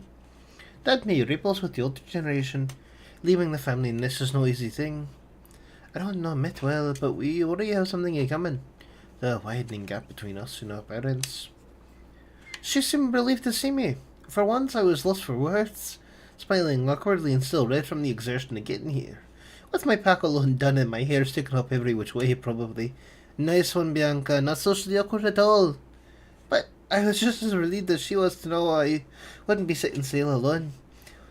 That made ripples with the older generation. Leaving the family nest is no easy thing. I don't know Mette well, but we already have something in common. The widening gap between us and our parents. She seemed relieved to see me. For once I was lost for words, smiling awkwardly and still red from the exertion of getting here. With my pack all undone and my hair sticking up every which way, probably. Nice one, Bianca, not socially awkward at all. But I was just as relieved as she was to know I wouldn't be setting sail alone.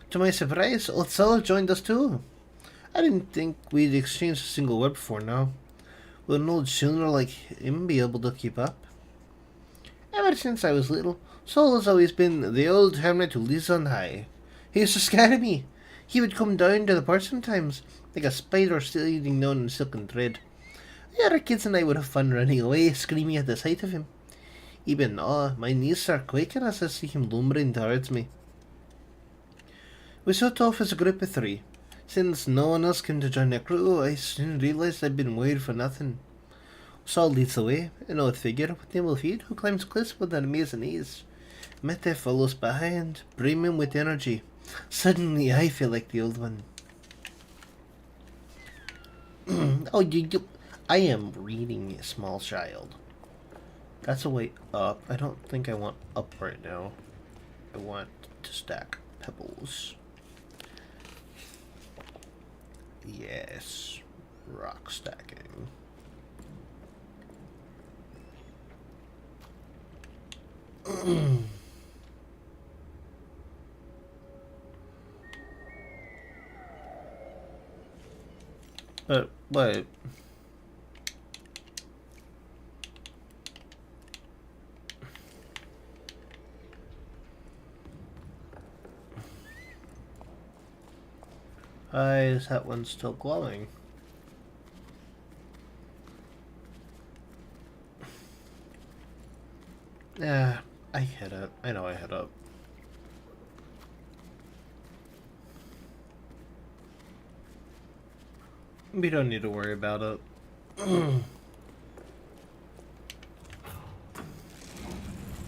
To my surprise, old Sal joined us too. I didn't think we'd exchanged a single word before now. Will an old schooner like him be able to keep up? Ever since I was little, Sol has always been the old hermit who lives on high. He used to scare me. He would come down to the port sometimes, like a spider sliding down in silken thread. The other kids and I would have fun running away, screaming at the sight of him. Even now, my knees are quaking as I see him lumbering towards me. We set off as a group of three. Since no one else came to join the crew, I soon realised I'd been worried for nothing. Sol leads the way, an odd figure with nimble feet who climbs cliffs with an amazing ease. Mette follows behind, brimming with energy. Suddenly I feel like the old one. Oh, I am reading a small child. That's a way up. I don't think I want up right now. I want to stack pebbles. Yes, rock stacking. Wait. Why is that one still glowing? Yeah, I hit it. I know I hit it. We don't need to worry about it.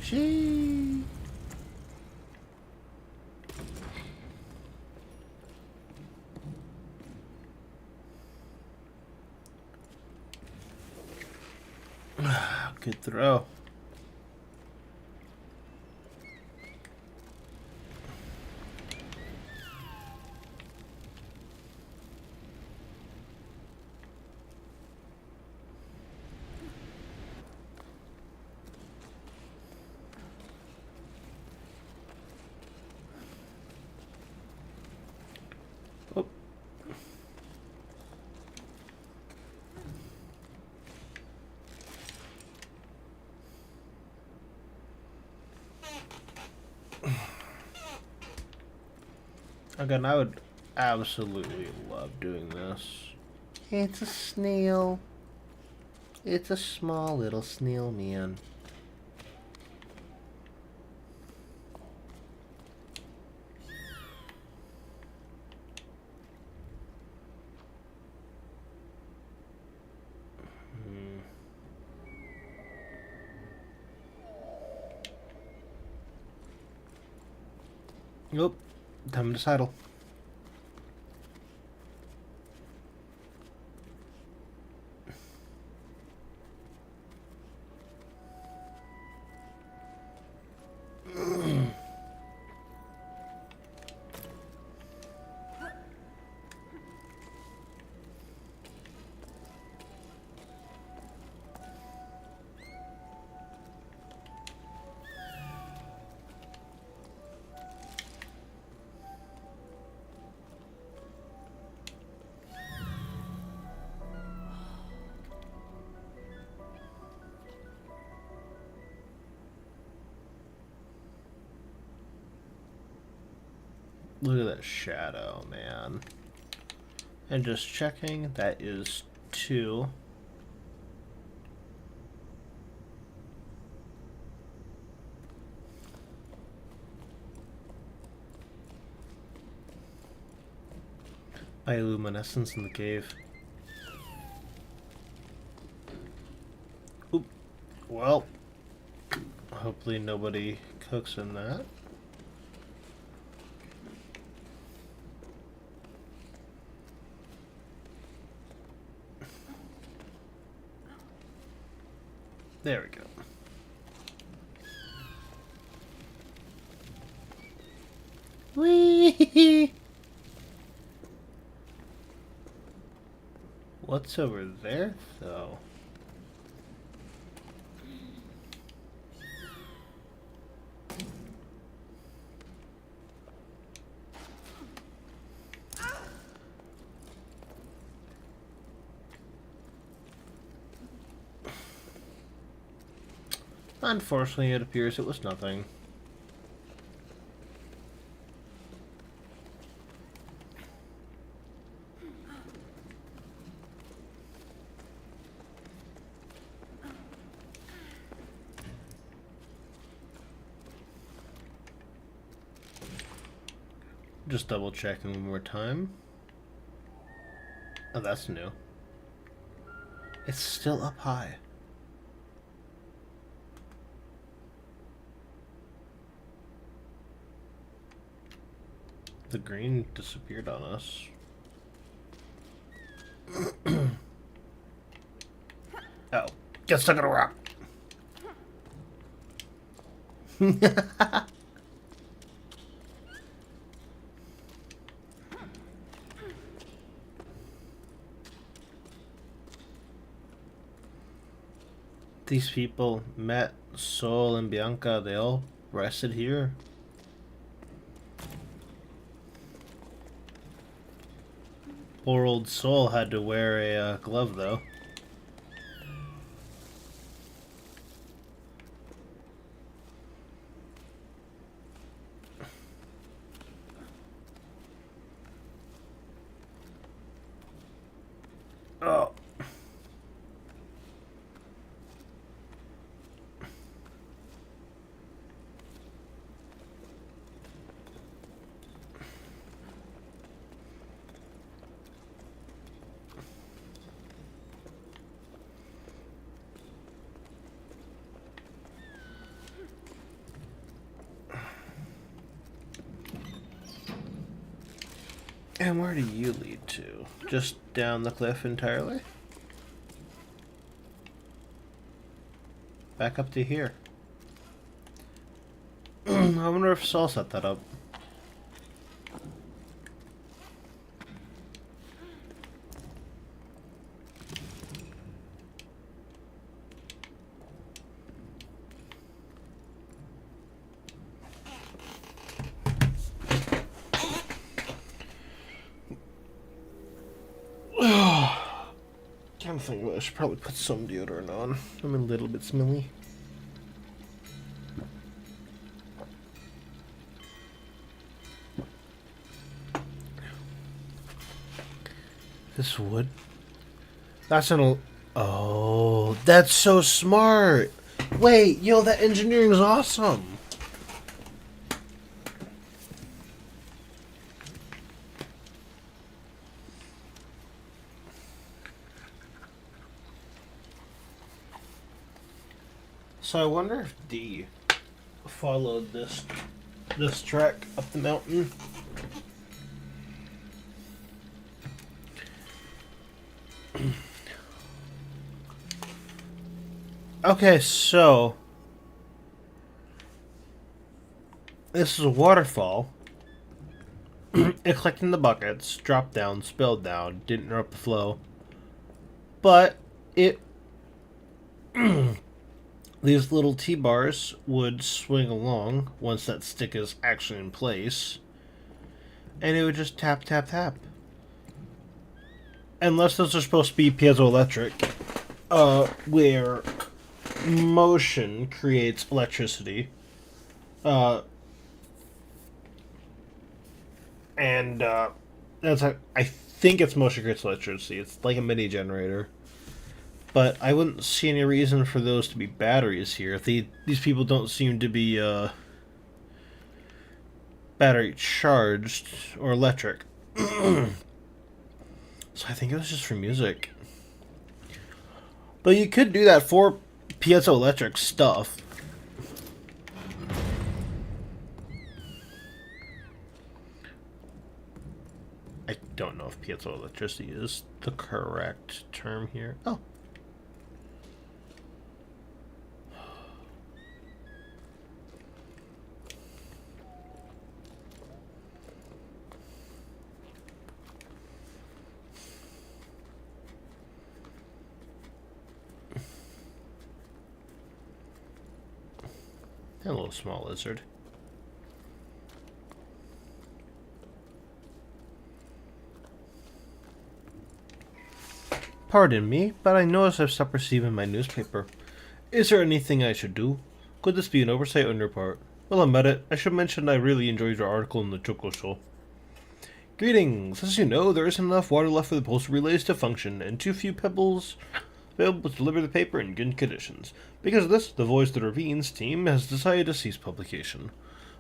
She. Good throw. Oh. Again, I would absolutely love doing this. It's a snail. It's a small little snail man. Nope. Time to saddle. Look at that shadow, man. And just checking, that is 2. Bioluminescence in the cave. Oop. Well, hopefully nobody cooks in that. There we go. Whee! What's over there, though? Unfortunately, it appears it was nothing. Just double checking one more time. Oh, that's new. It's still up high. The green disappeared on us. Oh, get stuck in a rock. These people met Sol and Bianca. They all rested here. Poor old Sol had to wear a glove, though. Oh. And where do you lead to? Just down the cliff entirely? Back up to here. I wonder if Sol set that up. I think I should probably put some deodorant on. I'm a little bit smelly. This wood? That's an... Oh, that's so smart! Wait, yo, that engineering is awesome! So I wonder if D followed this track up the mountain. Okay, so this is a waterfall. It collected the buckets, dropped down, spilled down, didn't interrupt the flow. But it these little T-bars would swing along once that stick is actually in place, and it would just tap, tap, tap. Unless those are supposed to be piezoelectric, where motion creates electricity. and I think it's motion grid electricity. It's like a mini generator, but I wouldn't see any reason for those to be batteries here. These people don't seem to be battery charged or electric, so I think it was just for music. But you could do that for piezoelectric stuff. I don't know if piezoelectricity is the correct term here. Oh. And a little small lizard. Pardon me, but I notice I've stopped receiving my newspaper. Is there anything I should do? Could this be an oversight on your part? Well, I'm at it. I should mention I really enjoyed your article in the Choco Show. Greetings! As you know, there isn't enough water left for the postal relays to function, and too few pebbles available to deliver the paper in good conditions. Because of this, the Voice of the Ravines team has decided to cease publication.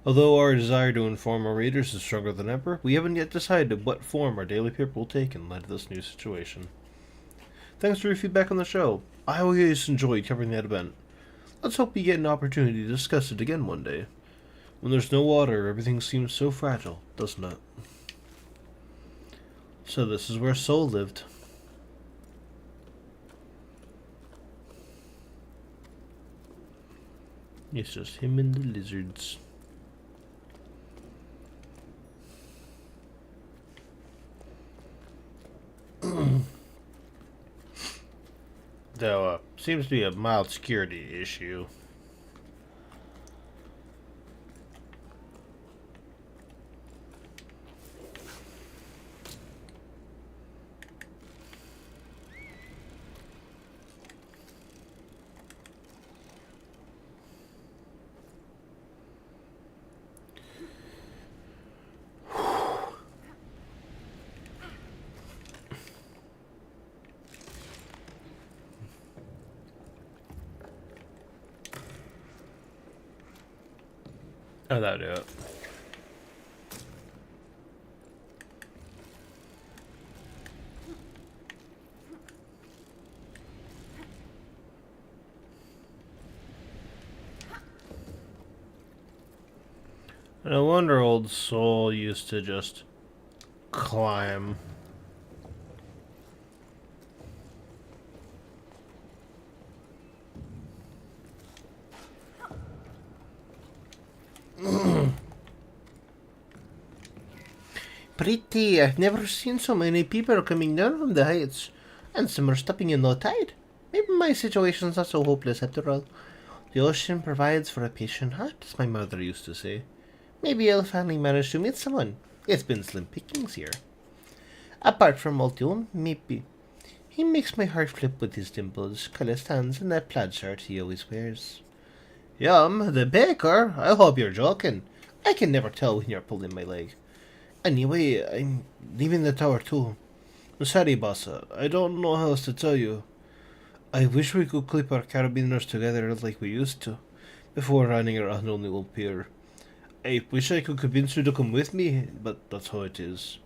Although our desire to inform our readers is stronger than ever, we haven't yet decided what form our daily paper will take in light of this new situation. Thanks for your feedback on the show. I always enjoyed covering that event. Let's hope we get an opportunity to discuss it again one day. When there's no water, everything seems so fragile, doesn't it? So this is where Soul lived. It's just him and the lizards. Though, seems to be a mild security issue. Oh, that'll do it. No wonder old Soul used to just climb. Pretty. I've never seen so many people coming down from the heights. And some are stopping in low tide. Maybe my situation's not so hopeless after all. The ocean provides for a patient heart, as my mother used to say. Maybe I'll finally manage to meet someone. It's been slim pickings here. Apart from Multium, maybe. He makes my heart flip with his dimples, calloused hands, and that plaid shirt he always wears. Yum, the baker? I hope you're joking. I can never tell when you're pulling my leg. Anyway, I'm leaving the tower too. Sorry, Bassa, I don't know how else to tell you. I wish we could clip our carabiners together like we used to, before running around on the old pier. I wish I could convince you to come with me, but that's how it is.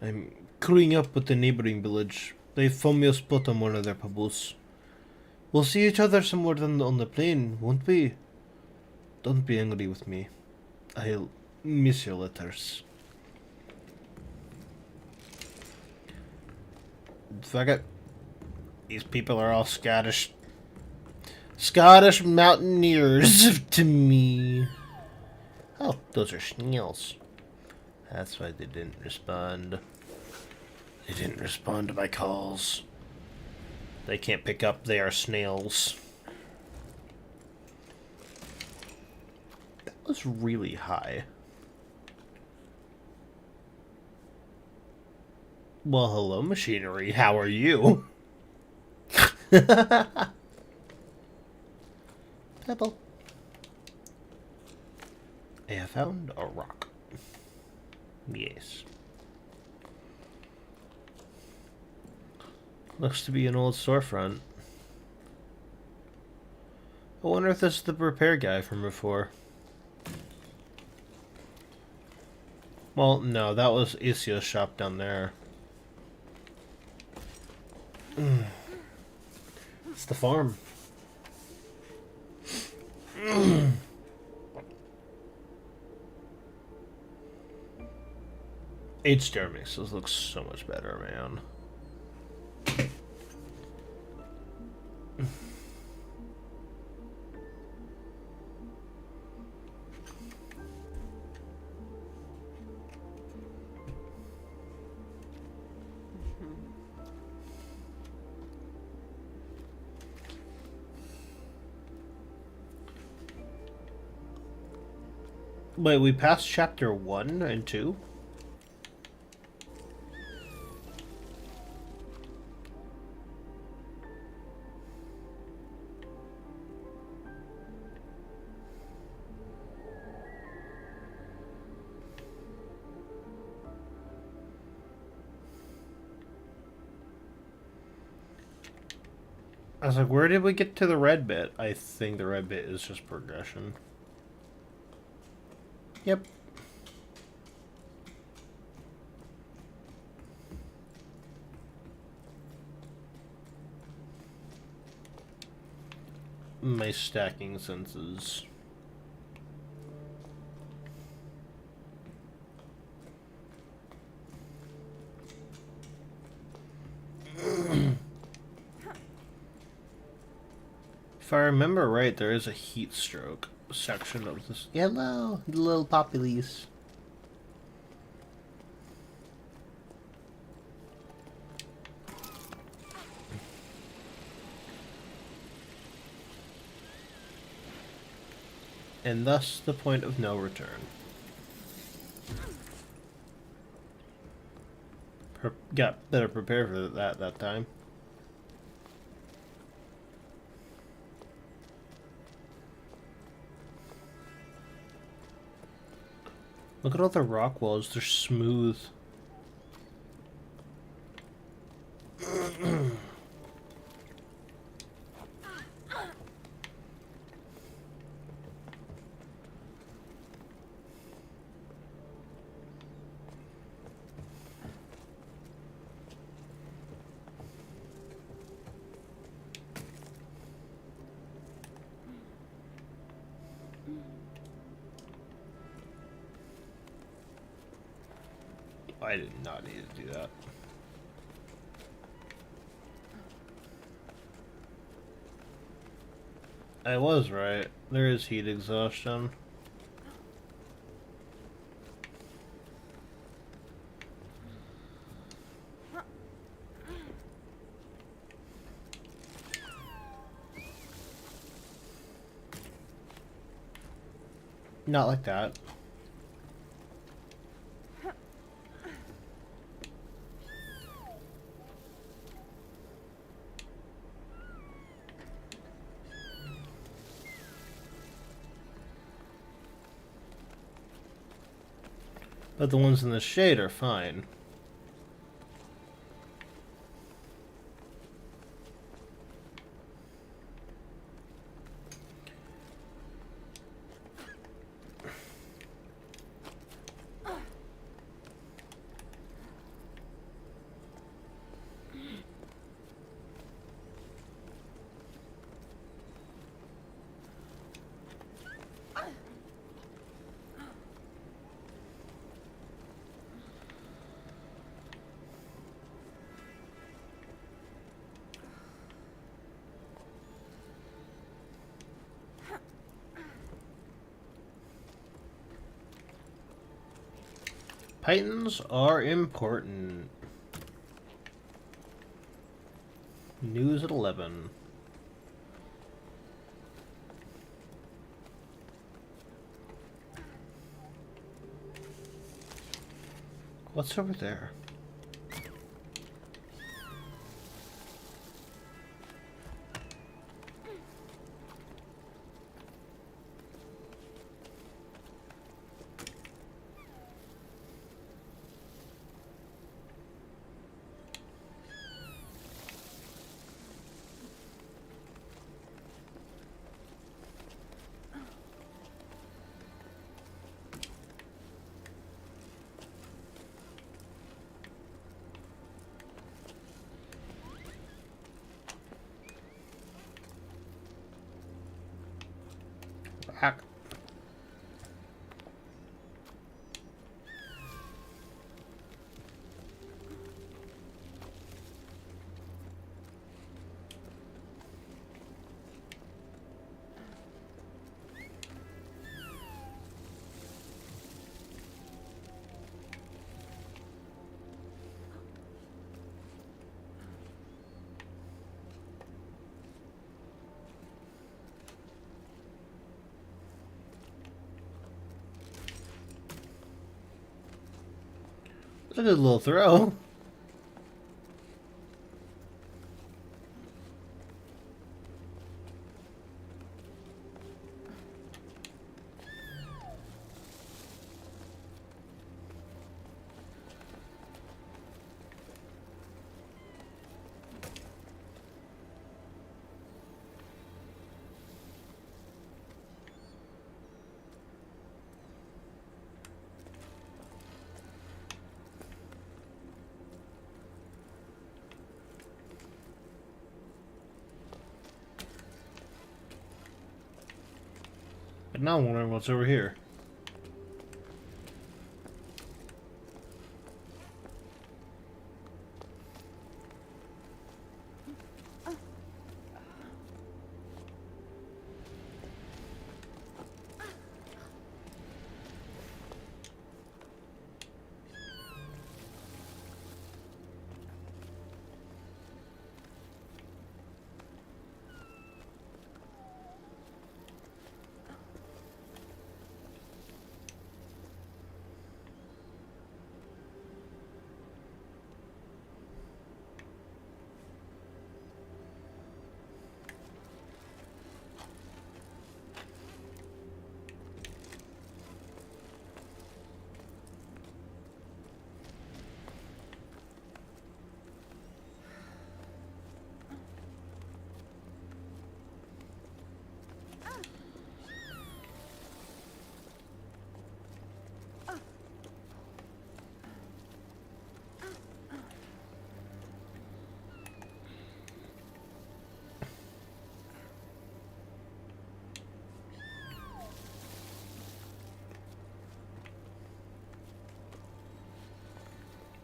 I'm crewing up with the neighboring village. They found me a spot on one of their paboose. We'll see each other somewhere on the plane, won't we? Don't be angry with me. I'll miss your letters. Fuck it. These people are all Scottish. Scottish mountaineers to me. Oh, those are snails. That's why they didn't respond. They didn't respond to my calls. They can't pick up, they are snails. That was really high. Well, hello, machinery. How are you? Pebble. I have found a rock. Yes. Looks to be an old storefront. I wonder if this is the repair guy from before. Well, no, that was Isio's shop down there. It's the farm. HDR makes this look so much better, man. Wait, we passed chapter 1 and 2? I was like, where did we get to the red bit? I think the red bit is just progression. Yep. My stacking senses. If I remember right, there is a heat stroke section of this. Hello, little poppies. And thus the point of no return. Got better prepared for that time. Look at all the rock walls, they're smooth. I did not need to do that. I was right. There is heat exhaustion. Not like that. But the ones in the shade are fine. Pythons are important. News at 11. What's over there? Hack. That's a good little throw. But now I'm wondering what's over here.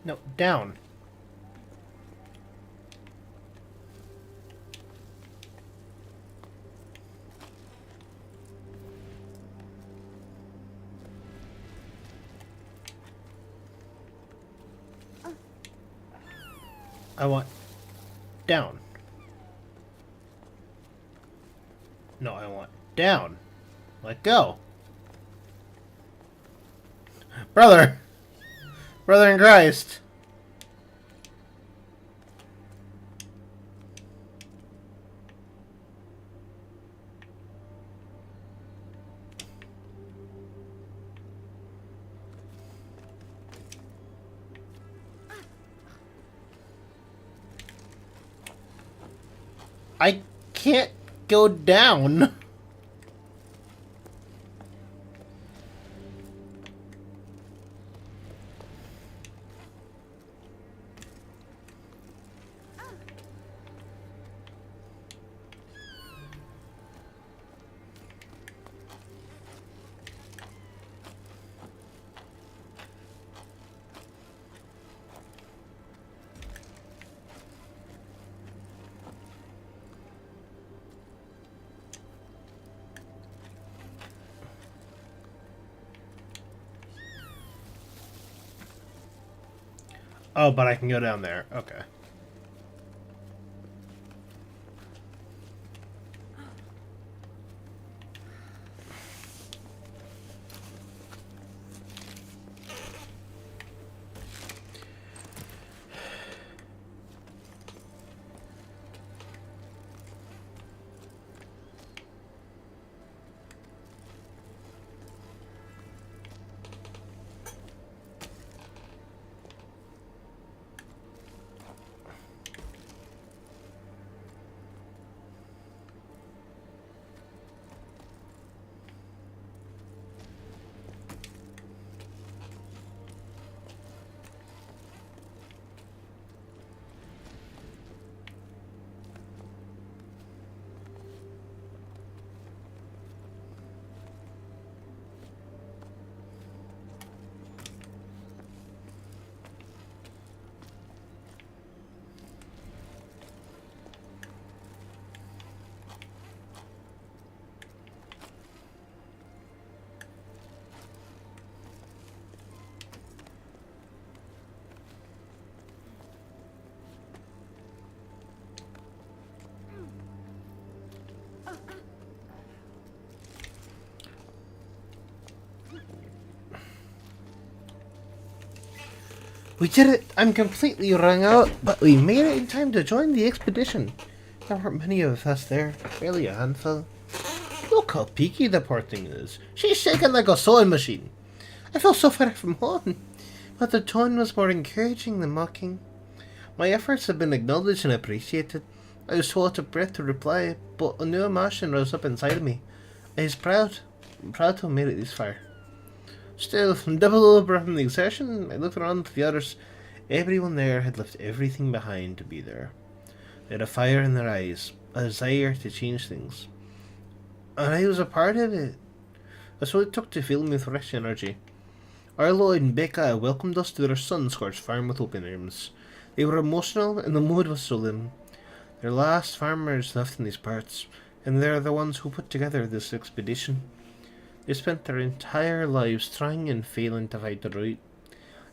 No, down. I want down. No, I want down. Let go. Brother! Brother in Christ! I can't go down. Oh, but I can go down there. Okay. We did it! I'm completely wrung out, but we made it in time to join the expedition. There weren't many of us there, barely a handful. Look how peaky the poor thing is. She's shaking like a sewing machine. I felt so far from home, but the tone was more encouraging than mocking. My efforts have been acknowledged and appreciated. I was too out of breath to reply, but a new emotion rose up inside of me. I was proud to have made it this far. Still, double over from the exertion, I looked around at the others. Everyone there had left everything behind to be there. They had a fire in their eyes, a desire to change things. And I was a part of it. That's what it took to fill me with fresh energy. Arlo and Becca welcomed us to their sun-scorched farm with open arms. They were emotional, and the mood was solemn. They're last farmers left in these parts, and they're the ones who put together this expedition. They spent their entire lives trying and failing to find the route.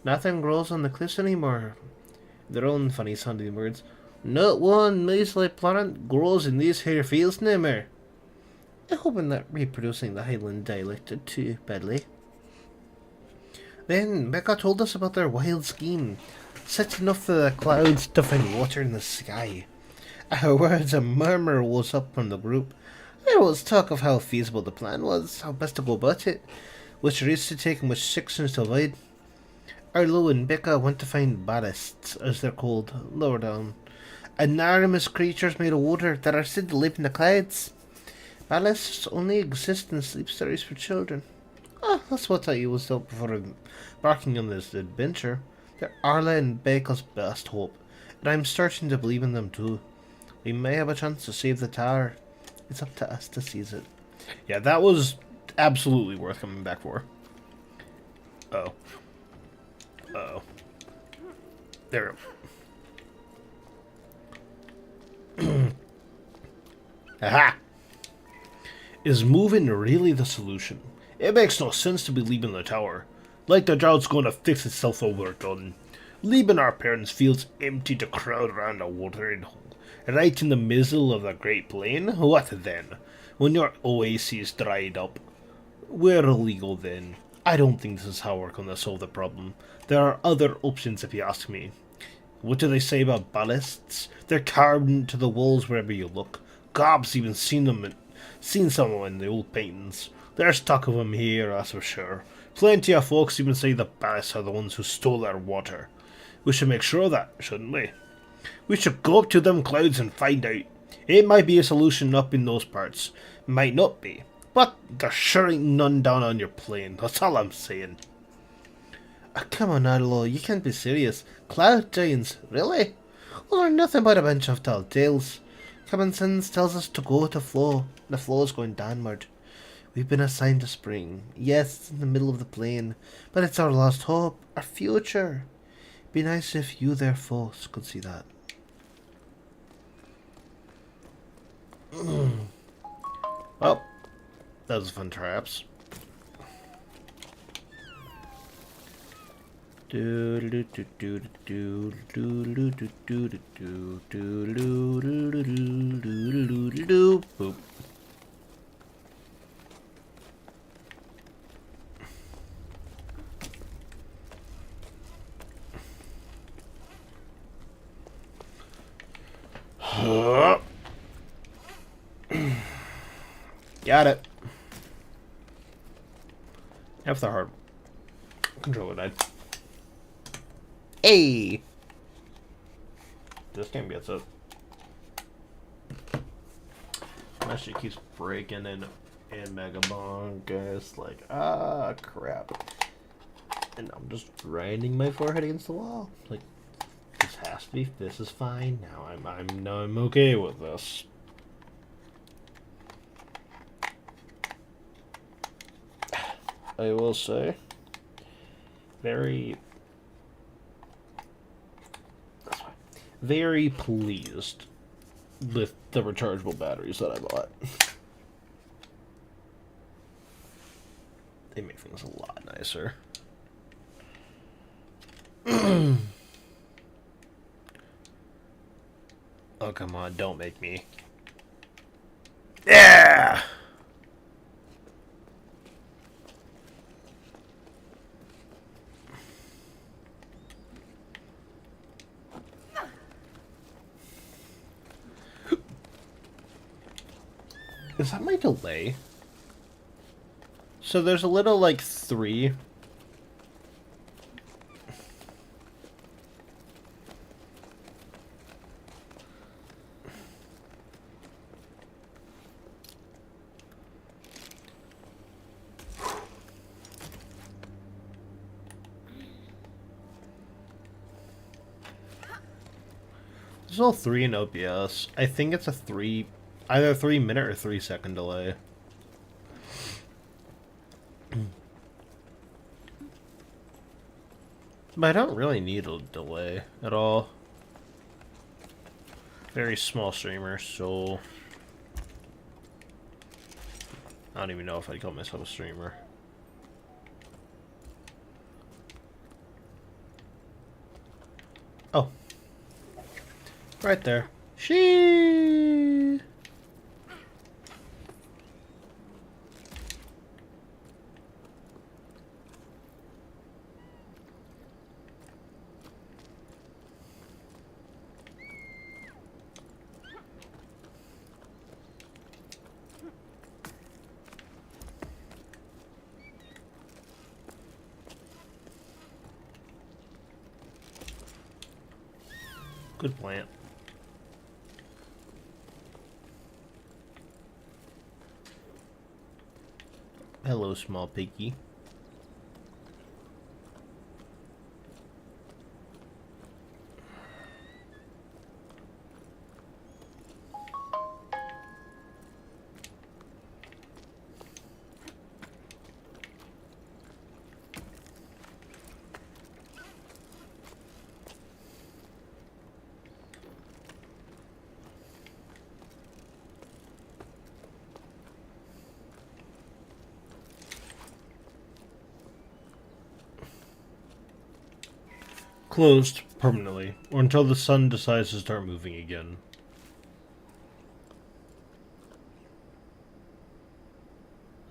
Nothing grows on the cliffs anymore. Their own funny sounding words. Not one measly plant grows in these here fields no more. I hope I'm not reproducing the Highland dialect too badly. Then Becca told us about their wild scheme, setting off the clouds to find water in the sky. At her words, a murmur rose up from the group. There was talk of how feasible the plan was, how best to go about it, which routes to take and which sections to avoid. Arlo and Becca went to find ballasts, as they're called, lower down. Enormous creatures made of water that are said to live in the clouds. Ballasts only exist in sleep stories for children. That's what I was thought before embarking on this adventure. They're Arla and Becca's best hope, and I'm starting to believe in them too. We may have a chance to save the tower. It's up to us to seize it. Yeah, that was absolutely worth coming back for. Oh. Uh-oh. There. Aha! Is moving really the solution? It makes no sense to be leaving the tower. Like the drought's going to fix itself when we're done. Leaving our parents' fields empty to crowd around a watering hole, right in the middle of the Great Plain? What then? When your oasis dried up? We're illegal then. I don't think this is how we're going to solve the problem. There are other options if you ask me. What do they say about ballasts? They're carved into the walls wherever you look. Gob's even seen some of them in the old paintings. There's talk of them here, that's for sure. Plenty of folks even say the ballasts are the ones who stole our water. We should make sure of that, shouldn't we? We should go up to them clouds and find out. It might be a solution up in those parts. Might not be. But there sure ain't none down on your plane. That's all I'm saying. Come on, Arlo, you can't be serious. Cloud giants, really? Well, they're nothing but a bunch of tall tales. Common sense tells us to go to flow. The flow is going downward. We've been assigned to spring. Yes, it's in the middle of the plain, but it's our lost hope, our future. Be nice if you, their folks, could see that. Well, that was fun, traps. Boop. Got it. F the hard controller died. Hey! This game gets up. That shit keeps breaking in Megabong, guys. Like, crap. And I'm just grinding my forehead against the wall. Like, this has to be. This is fine. Now I'm okay with this. I will say, very pleased with the rechargeable batteries that I bought. They make things a lot nicer. Oh, come on, don't make me. Yeah! Is that my delay? So there's a little, like, 3. There's all 3 in OBS. I think it's a 3, either 3-minute or 3-second delay. But I don't really need a delay at all. Very small streamer, so I don't even know if I'd call myself a streamer. Oh. Right there. She. Good plant. Hello, small piggy. Closed permanently, or until the sun decides to start moving again.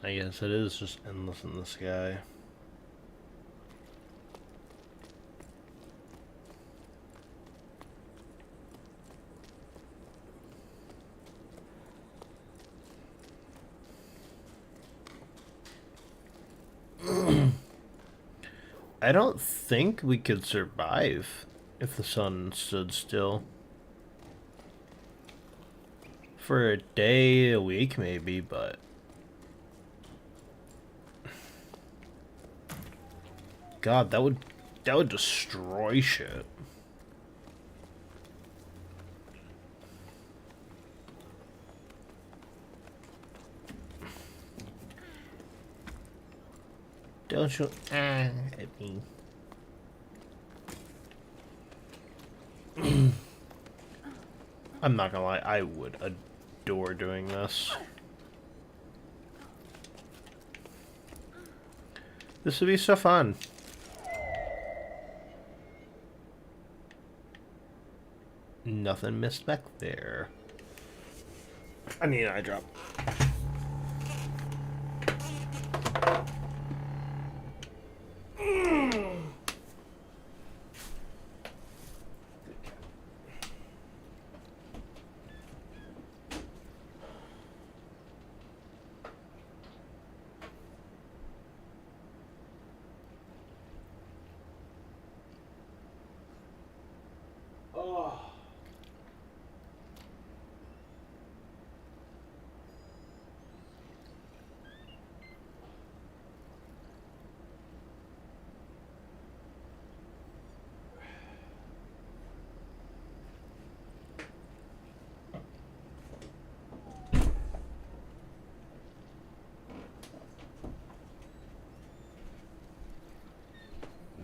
I guess it is just endless in the sky. I don't think we could survive if the sun stood still. For a day, a week maybe, but... God, that would destroy shit. Don't you at me. I'm not gonna lie, I would adore doing this. This would be so fun. Nothing missed back there. I need an eye drop.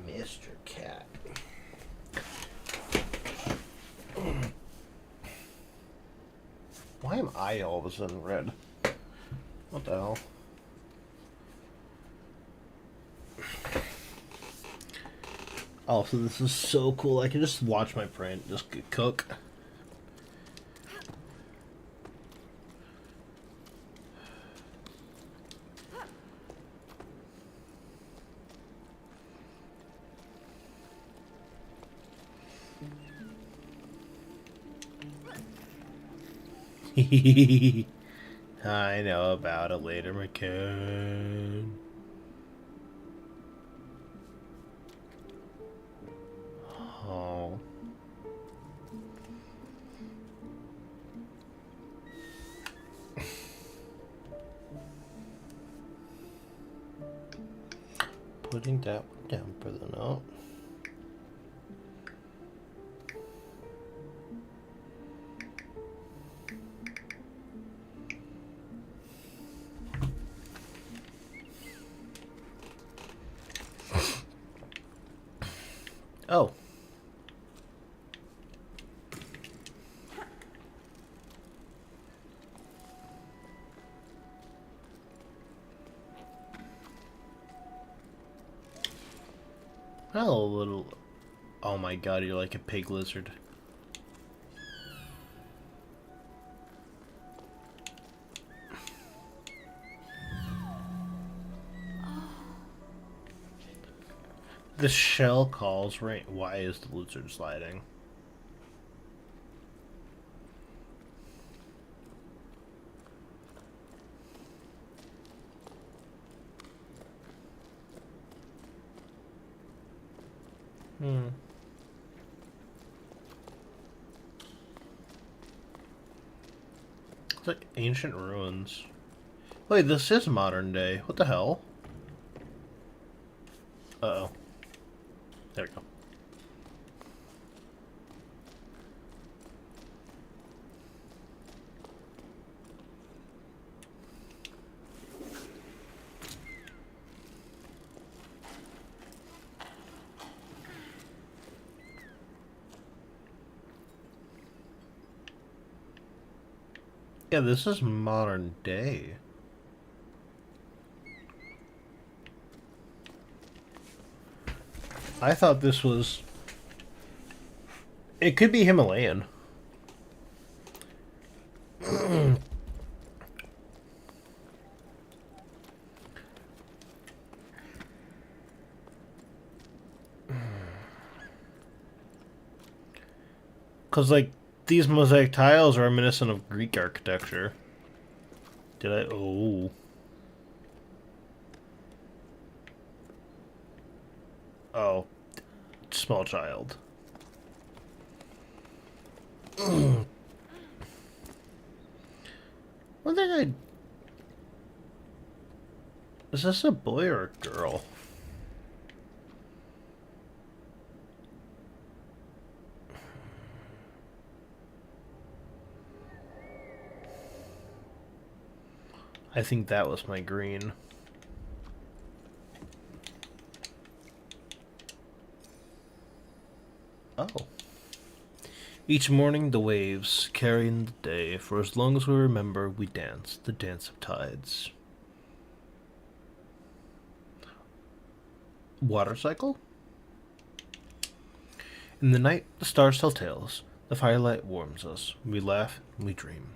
Mr. Cat. Why am I all of a sudden red? What the hell? Oh, so this is so cool. I can just watch my print just cook. I know about it later, McCann. Oh. Putting that one down for the note. Oh. Hello, little... Oh my god, you're like a pig lizard. The shell calls right. Why is the lizard sliding? It's like ancient ruins. Wait, this is modern day. What the hell? Uh-oh. There we go. Yeah, this is modern day. I thought this was... It could be Himalayan. Because, like, these mosaic tiles are reminiscent of Greek architecture. Did I? Oh. Oh. Small child. One thing I... Is this a boy or a girl? I think that was my green. Oh. Each morning the waves, carrying the day, for as long as we remember, we dance, the dance of tides. Water cycle? In the night, the stars tell tales. The firelight warms us. We laugh and we dream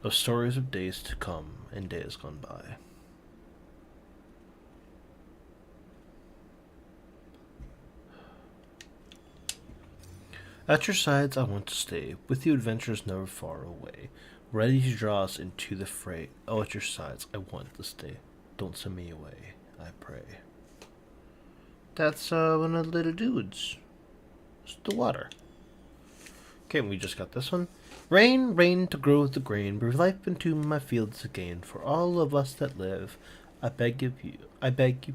of stories of days to come and days gone by. At your sides I want to stay, with you adventures never far away, ready to draw us into the fray. Oh, at your sides I want to stay. Don't send me away, I pray. That's one of the little dudes. It's the water. Okay, we just got this one. Rain, rain to grow the grain, breathe life into my fields again. For all of us that live, I beg you,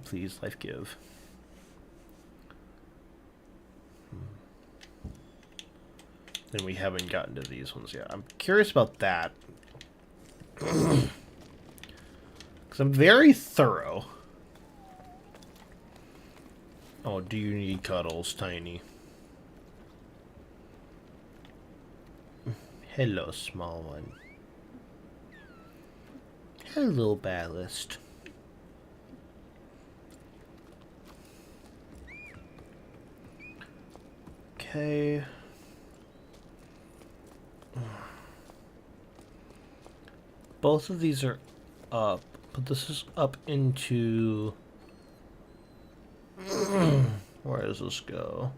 please, life give. And we haven't gotten to these ones yet. I'm curious about that. Because I'm very thorough. Oh, do you need cuddles, Tiny? Hello, small one. Hello, ballast. Okay. Both of these are up, but this is up into... Where does this go?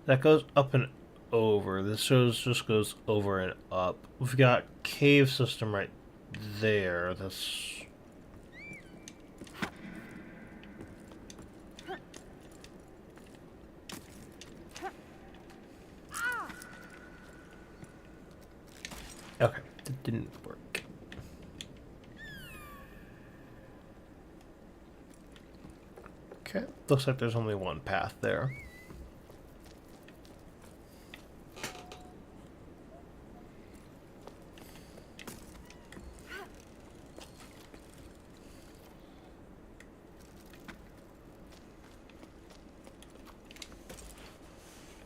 That goes up and over. This just goes over and up. We've got cave system right there. That's... Okay, it didn't work. Okay, looks like there's only one path there.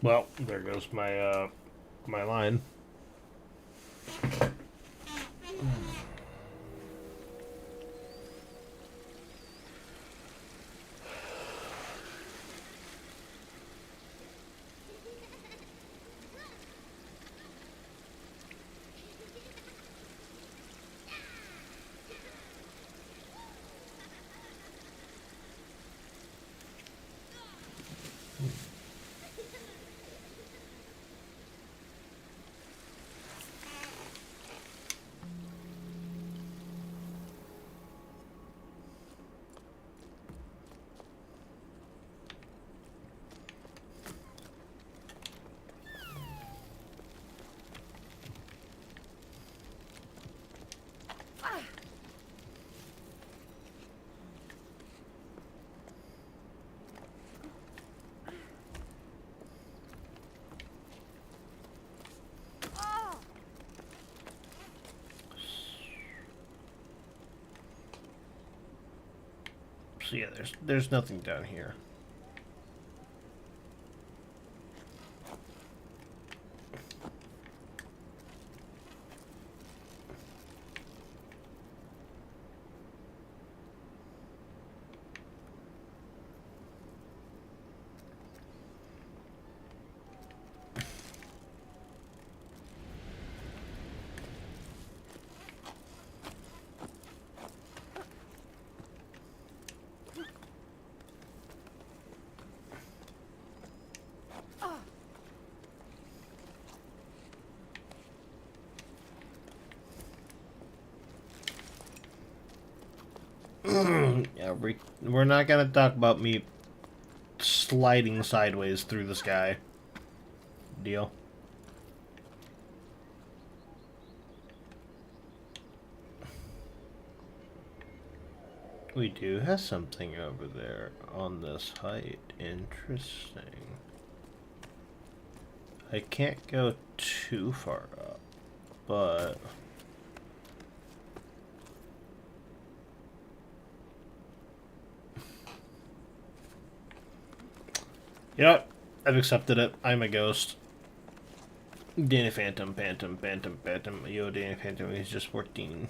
Well, there goes my my line. So yeah, there's nothing down here. Yeah, we're not gonna talk about me sliding sideways through the sky. Deal. We do have something over there on this height. Interesting. I can't go too far up, but... You know what? I've accepted it. I'm a ghost. Danny Phantom, Phantom, Phantom, Phantom. Yo, Danny Phantom, he's just 14.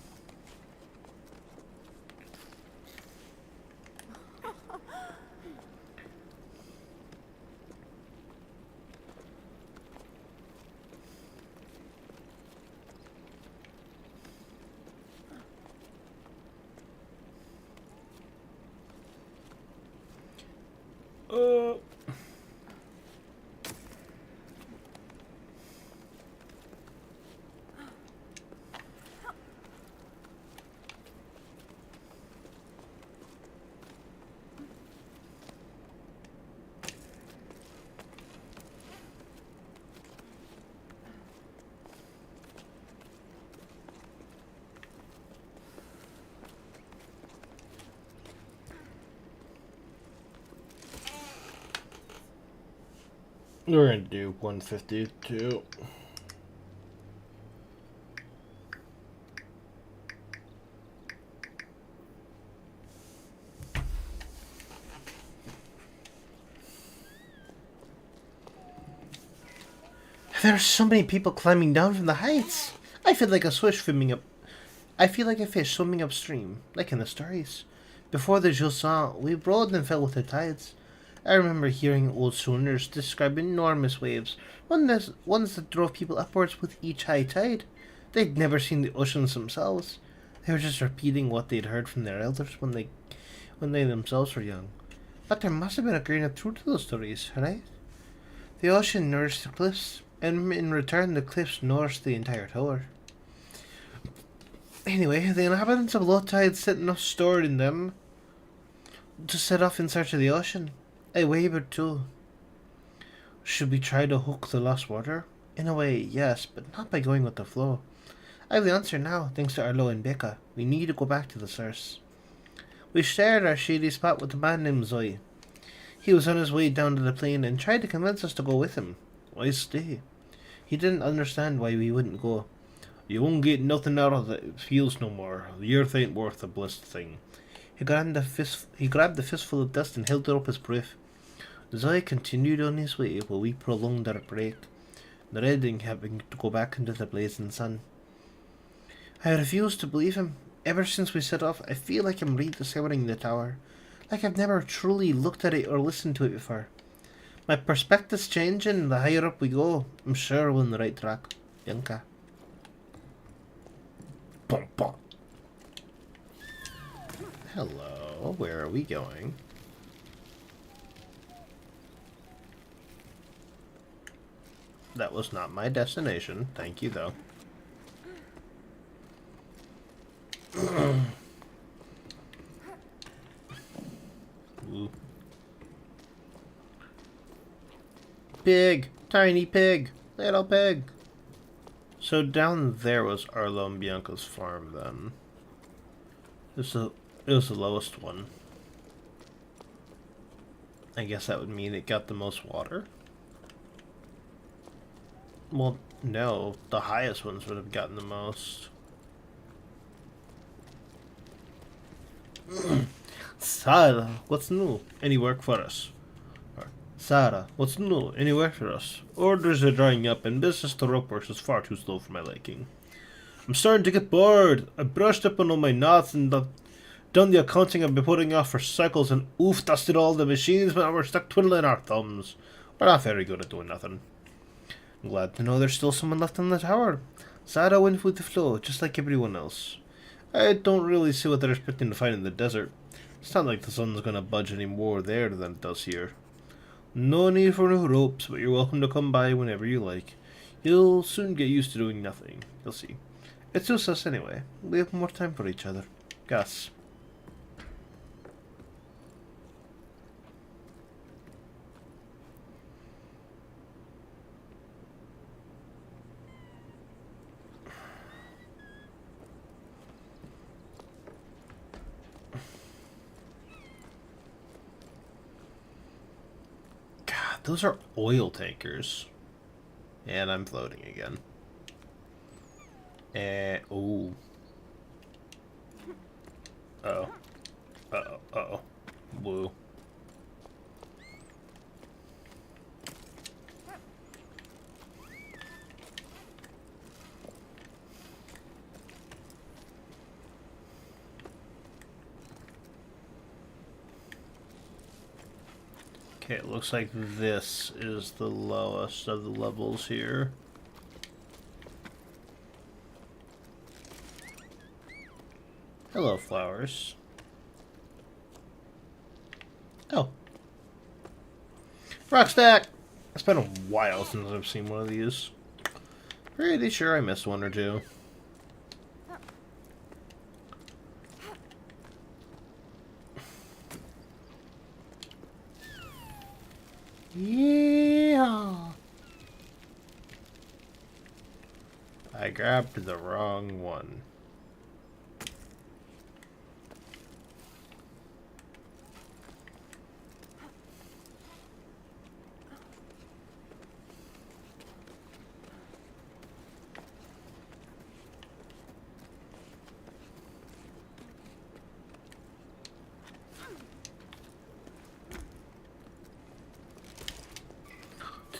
We're gonna do 152. There are so many people climbing down from the heights. I feel like a fish swimming up. I feel like a fish swimming upstream, like in the stories. Before the Joussin, we rode and fell with the tides. I remember hearing old schooners describe enormous waves, ones that drove people upwards with each high tide. They'd never seen the oceans themselves. They were just repeating what they'd heard from their elders when they themselves were young. But there must have been a grain of truth to those stories, right? The ocean nourished the cliffs, and in return the cliffs nourished the entire tower. Anyway, the inhabitants of Lota had set enough store in them to set off in search of the ocean. I wavered too. Should we try to hook the lost water? In a way, yes, but not by going with the flow. I have the answer now, thanks to Arlo and Becca. We need to go back to the source. We shared our shady spot with a man named Zoe. He was on his way down to the plane and tried to convince us to go with him. Why stay? He didn't understand why we wouldn't go. You won't get nothing out of the fields no more. The earth ain't worth a blessed thing. He grabbed the fistful of dust and held it up his breath. Zoe continued on his way while we prolonged our break, dreading having to go back into the blazing sun. I refused to believe him. Ever since we set off, I feel like I'm rediscovering the tower. Like I've never truly looked at it or listened to it before. My perspective's changing the higher up we go. I'm sure we're on the right track. Bianca. Bum, bum. Hello, where are we going? That was not my destination. Thank you, though. Ooh. Pig! Tiny pig! Little pig! So down there was Arlo and Bianca's farm, then. It was the lowest one. I guess that would mean it got the most water? Well, no. The highest ones would have gotten the most. Sarah, what's new? Any work for us? Sarah, what's new? Any work for us? Orders are drying up and business to ropeworks is far too slow for my liking. I'm starting to get bored. I brushed up on all my knots and done the accounting I've been putting off for cycles and dusted all the machines, but now we're stuck twiddling our thumbs. We're not very good at doing nothing. I'm glad to know there's still someone left in the tower. Sarah went with the flow, just like everyone else. I don't really see what they're expecting to find in the desert. It's not like the sun's gonna budge any more there than it does here. No need for new ropes, but you're welcome to come by whenever you like. You'll soon get used to doing nothing. You'll see. It suits us anyway. We have more time for each other. Gus. Those are oil tankers. And I'm floating again. Oh. Uh-oh. Uh-oh. Uh-oh. Woo. Okay, it looks like this is the lowest of the levels here. Hello, flowers. Oh. Rock stack! It's been a while since I've seen one of these. Pretty sure I missed one or two. Yeah. I grabbed the wrong one.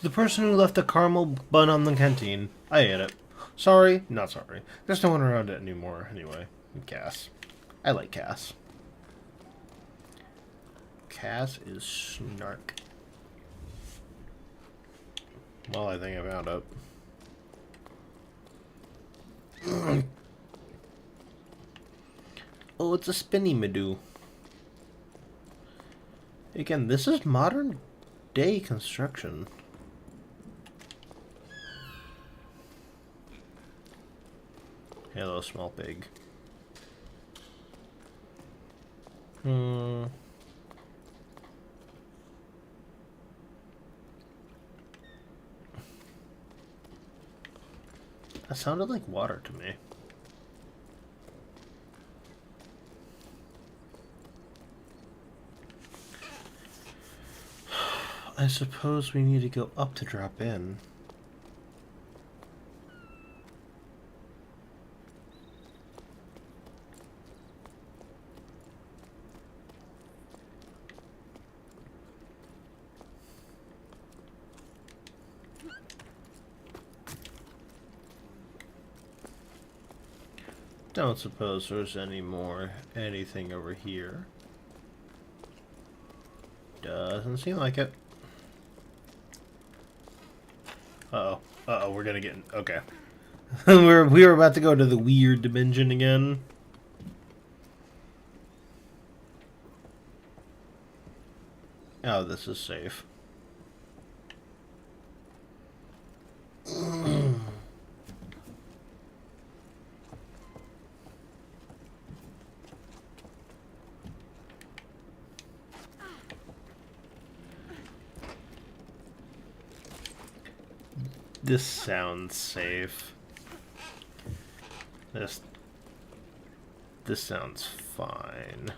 The person who left the caramel bun on the canteen. I ate it. Sorry, not sorry. There's no one around it anymore, anyway. Cass. I like Cass. Cass is snark. Well, I think I found it. Oh, it's a spinny Madoo. Again, this is modern day construction. Hello, small pig. Hmm. That sounded like water to me. I suppose we need to go up to drop in. Don't suppose there's anything over here. Doesn't seem like it. Uh-oh. Uh-oh, we're gonna get... Okay. we were about to go to the weird dimension again. Oh, this is safe. This sounds safe. This sounds fine.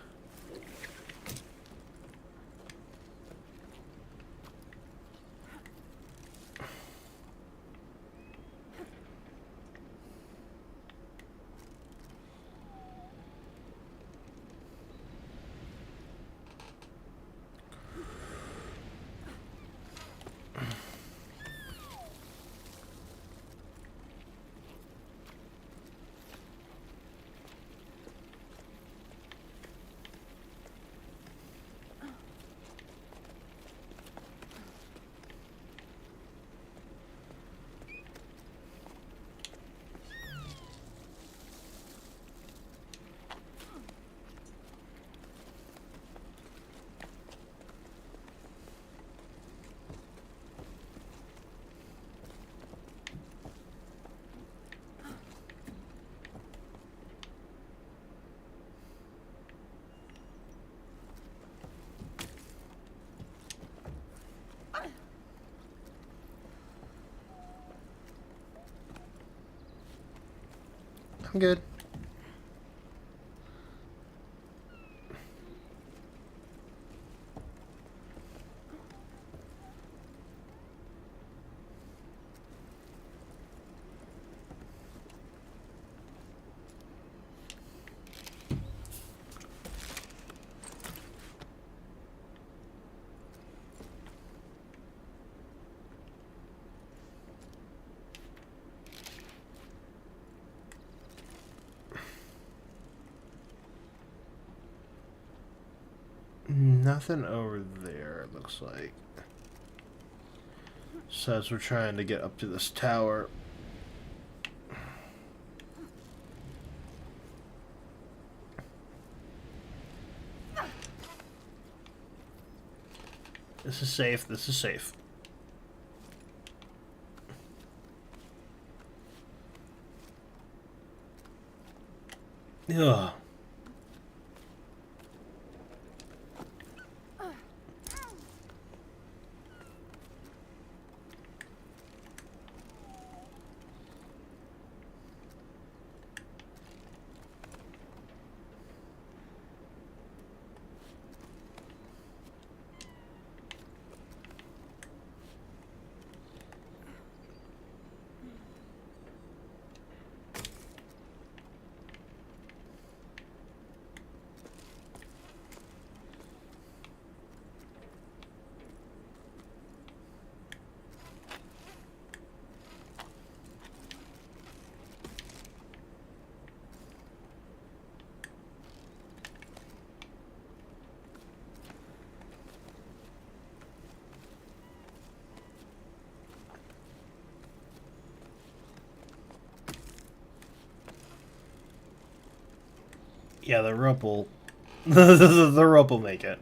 I'm good. Nothing over there, it looks like. Says we're trying to get up to this tower. This is safe, this is safe. Ugh. Yeah, the rope will... the rope will make it.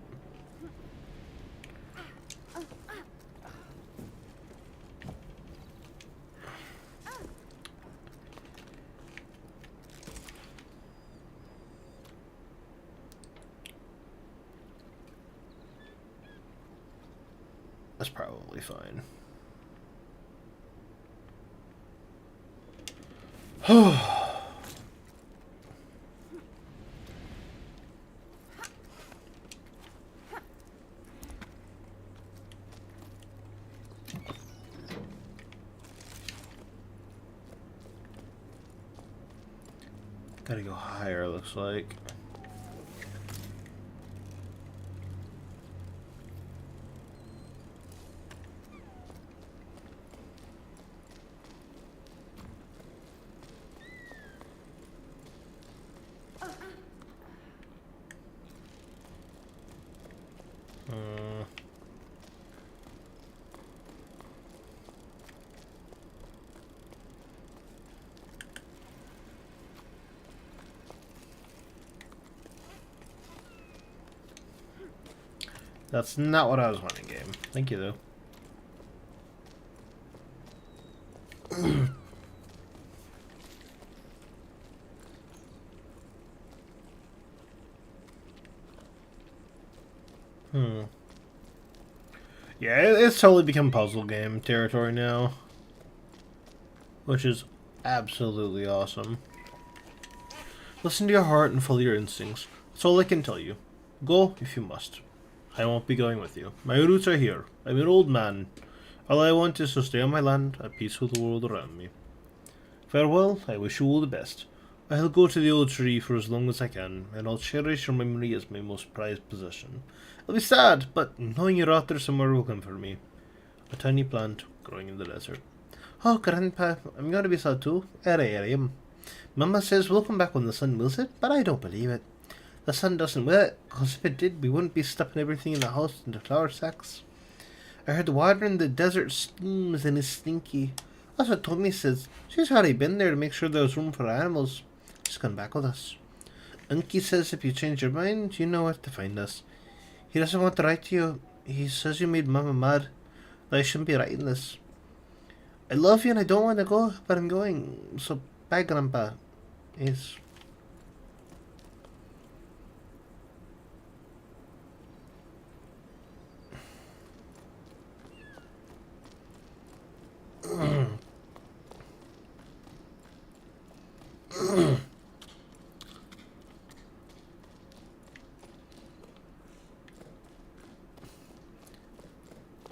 That's probably fine. Gotta go higher, looks like. That's not what I was wanting, game. Thank you, though. Yeah, it's totally become puzzle game territory now. Which is absolutely awesome. Listen to your heart and follow your instincts. That's all I can tell you. Go if you must. I won't be going with you. My roots are here. I'm an old man. All I want is to stay on my land, at peace with the world around me. Farewell, I wish you all the best. I'll go to the old tree for as long as I can, and I'll cherish your memory as my most prized possession. I'll be sad, but knowing you're out there somewhere will comfort me. A tiny plant growing in the desert. Oh, Grandpa, I'm going to be sad too. I am. Mama says we'll come back when the sun wills it, but I don't believe it. The sun doesn't will it, because if it did, we wouldn't be stuffing everything in the house into flour sacks. I heard the water in the desert steams and is stinky. That's what Tommy says. She's already been there to make sure there's room for animals. She's gone back with us. Unky says if you change your mind, you know where to find us. He doesn't want to write to you. He says you made Mama mad. That I shouldn't be writing this. I love you and I don't want to go, but I'm going. So, bye, Grandpa. Yes.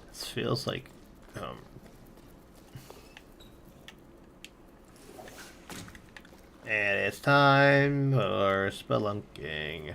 This feels like and it's time for spelunking.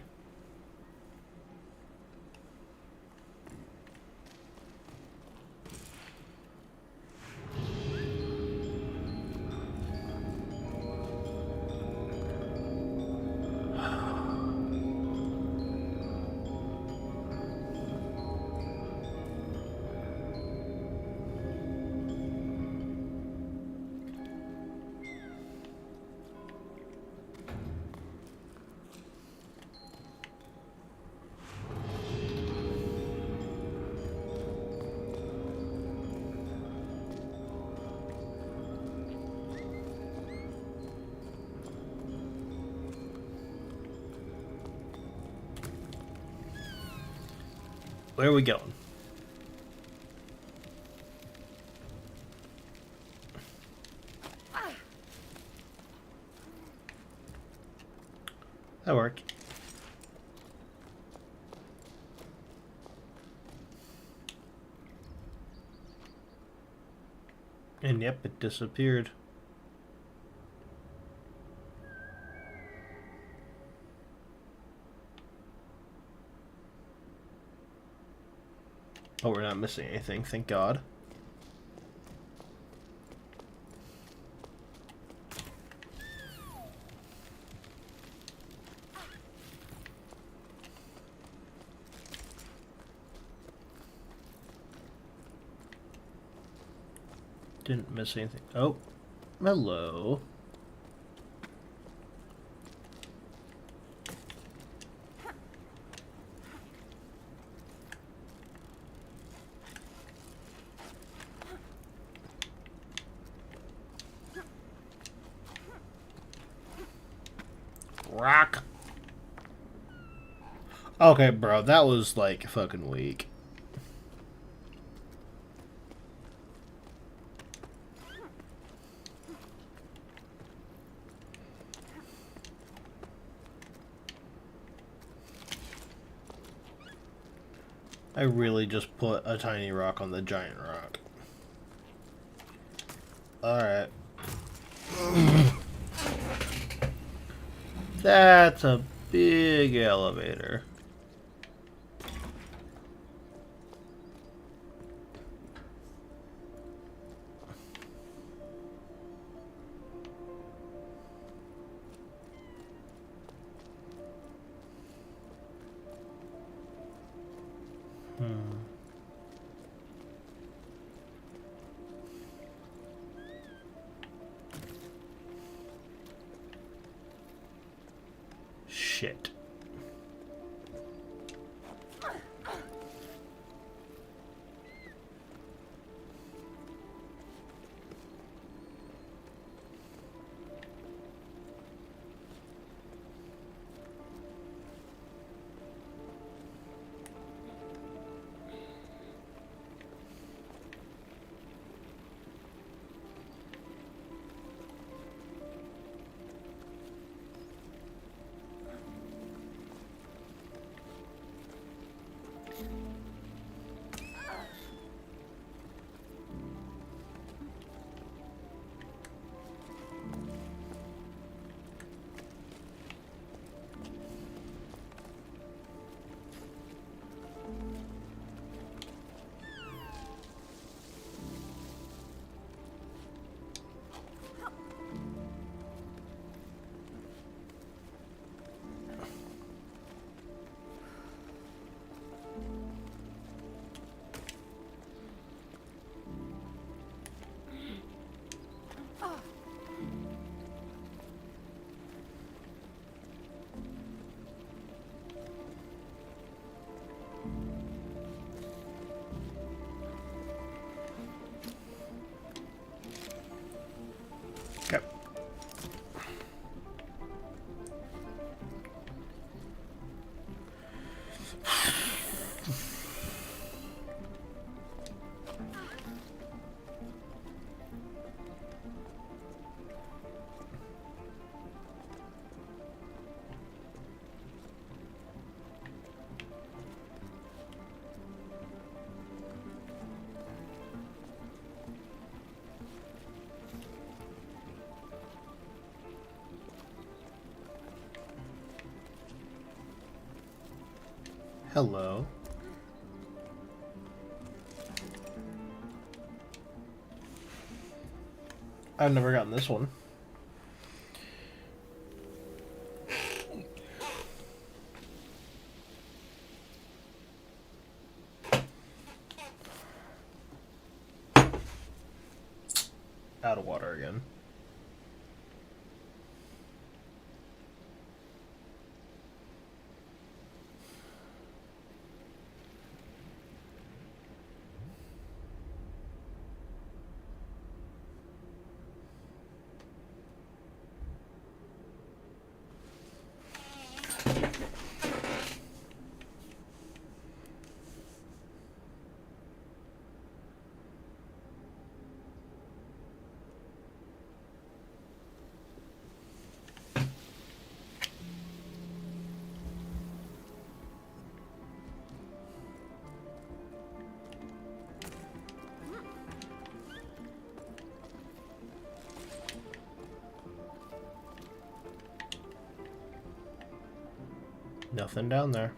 Where are we going? That worked. And yep, it disappeared. Oh, we're not missing anything, thank God. Didn't miss anything. Oh, hello. Rock. Okay, bro, that was like fucking weak. I really just put a tiny rock on the giant rock. Alright. That's a big elevator. Shit. Okay. Hello. I've never gotten this one. Out of water again. Nothing down there.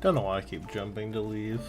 Don't know why I keep jumping to leave.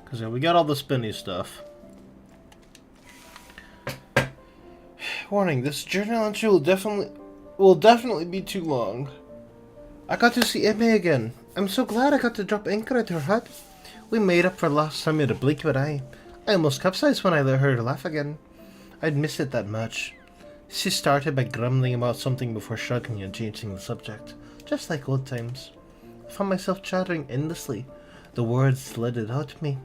Because we got all the spinny stuff. Warning, this journal entry will definitely be too long. I got to see Emma again. I'm so glad I got to drop anchor at her hut. We made up for last time with a blink of an eye. I almost capsized when I let her laugh again. I'd missed it that much. She started by grumbling about something before shrugging and changing the subject, just like old times. I found myself chattering endlessly. The words slid out to me.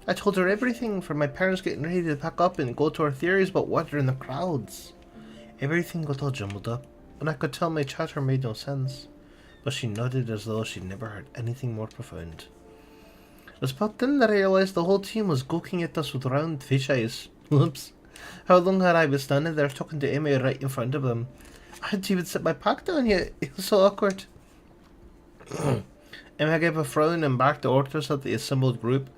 I told her everything, from my parents getting ready to pack up and go to our theories about water in the crowds. Everything got all jumbled up, and I could tell my chatter made no sense. But she nodded as though she'd never heard anything more profound. It was about then that I realised the whole team was gawking at us with round fish eyes. Whoops. How long had I been standing there talking to Emma right in front of them? I hadn't even set my pack down yet. It was so awkward. Emma gave a frown and barked orders at the assembled group.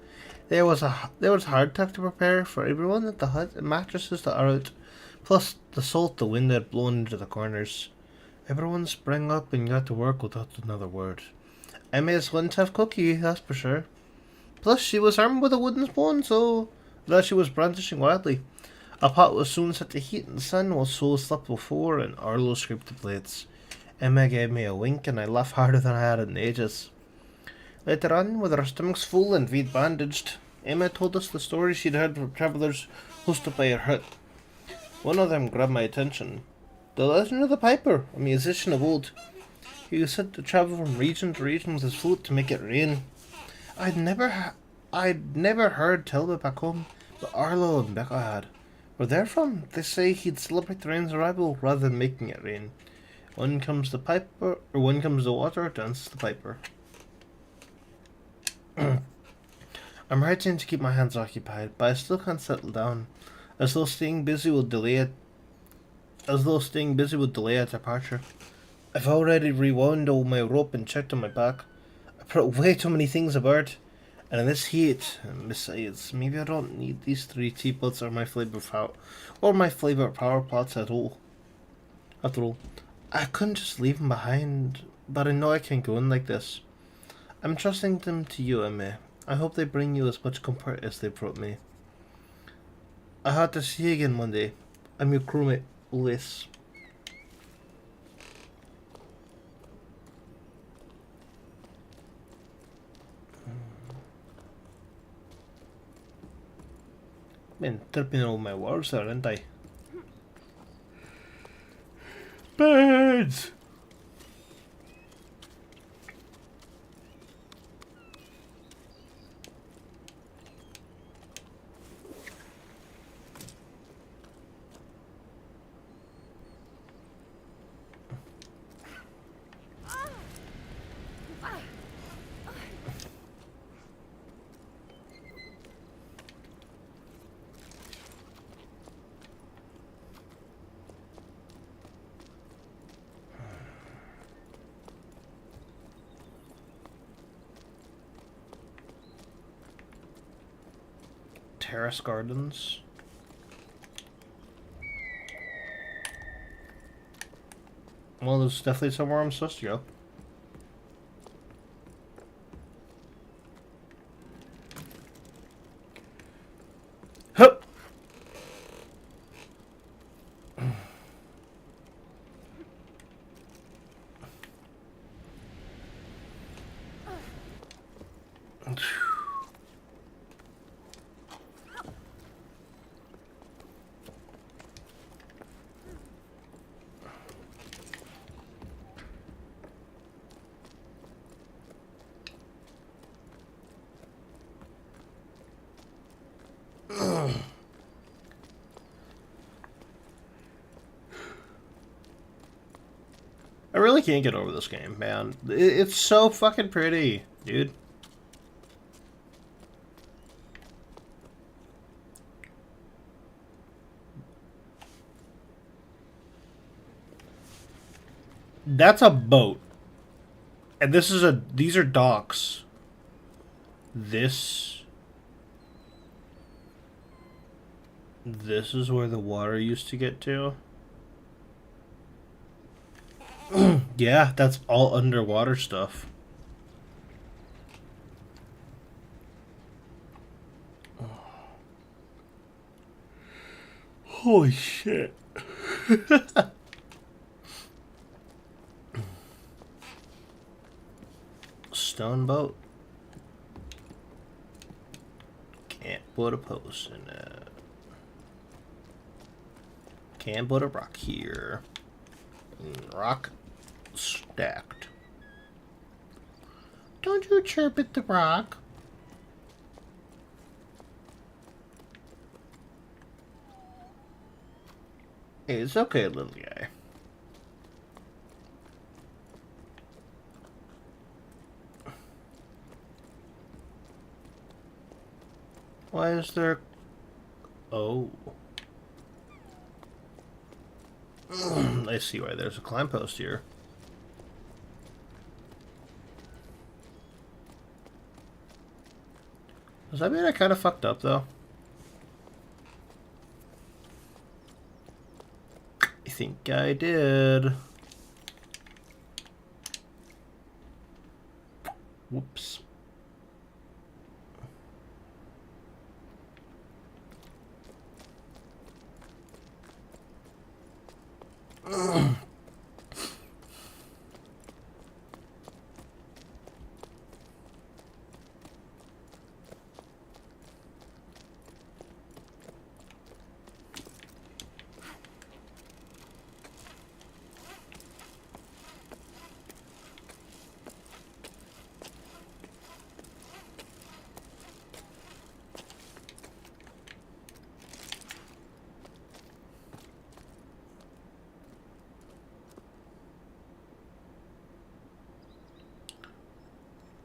There was hardtack to prepare for everyone at the hut and mattresses to air out, plus the salt the wind had blown into the corners. Everyone sprang up and got to work without another word. Emma's one tough cookie, that's for sure. Plus she was armed with a wooden spoon, so that she was brandishing wildly. A pot was soon set to heat in the sun while Sol slept before and Arlo scraped the plates. Emma gave me a wink and I laughed harder than I had in ages. Later on, with our stomachs full and feet bandaged, Emma told us the stories she'd heard from travellers who stood by her hut. One of them grabbed my attention. The legend of the Piper, a musician of old. He was said to travel from region to region with his flute to make it rain. I'd never heard tell of it back home, but Arlo and Becca had. Where they're from, they say he'd celebrate the rain's arrival rather than making it rain. One comes the water, dances the piper. I'm writing to keep my hands occupied, but I still can't settle down, as though staying busy would delay a departure. I've already rewound all my rope and checked on my back. I put way too many things aboard, and in this heat, and besides, maybe I don't need these 3 teapots or my flavor power pots at all. After all, I couldn't just leave them behind, but I know I can't go on like this. I'm trusting them to you, Emma. I hope they bring you as much comfort as they brought me. I had to see you again one day. I'm your crewmate, Ulyss. Been tripping all my words there, haven't I? Birds! Terrace Gardens. Well, there's definitely somewhere I'm supposed to go. Hup! I really can't get over this game, man. It's so fucking pretty, dude. That's a boat. And these are docks. This is where the water used to get to. Yeah, that's all underwater stuff. Holy shit. Stone boat. Can't put a post in it. Can't put a rock here. Rock stacked. Don't you chirp at the rock. It's okay, little guy. Why is there... Oh. I see why there's a climb post here. Does that mean I kind of fucked up, though? I think I did. Whoops.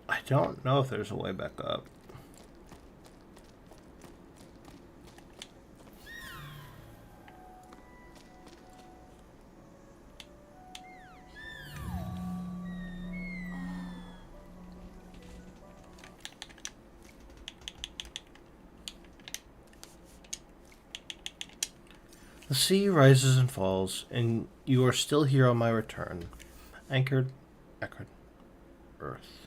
I don't know if there's a way back up. The sea rises and falls, and you are still here on my return. Anchored, Earth.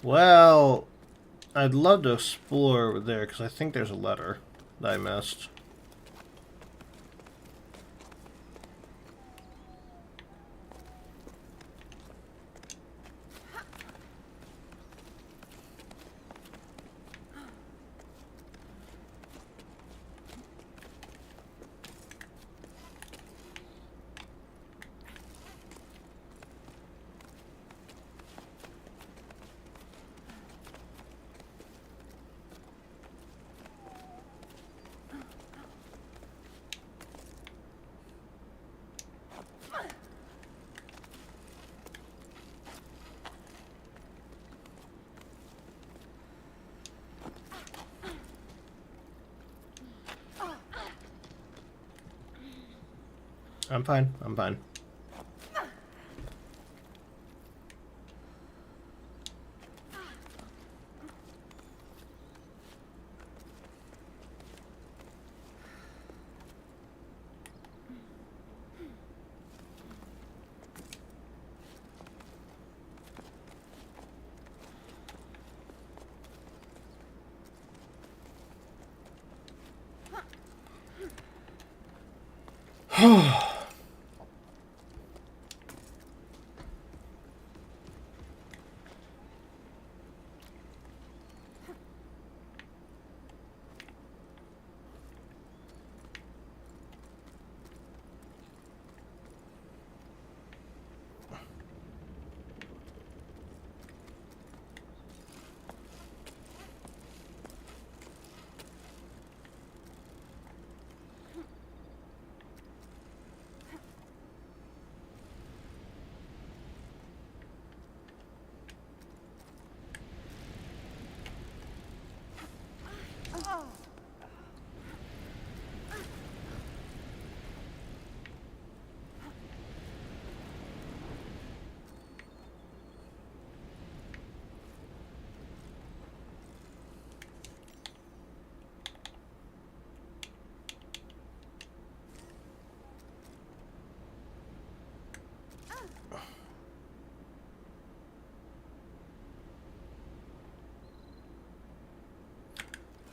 Well, I'd love to explore over there, because I think there's a letter that I missed. I'm fine. I'm fine.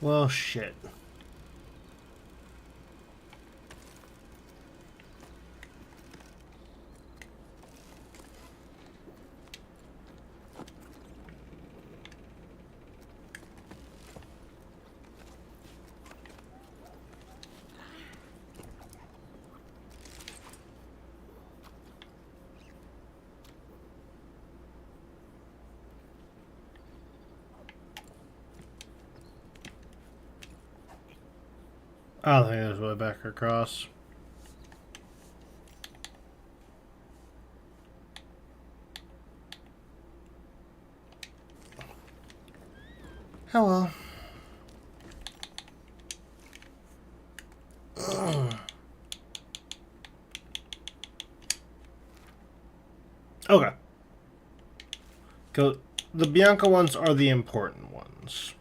Well, shit. I don't think there's a way back across. Oh well. Okay. The Bianca ones are the important ones.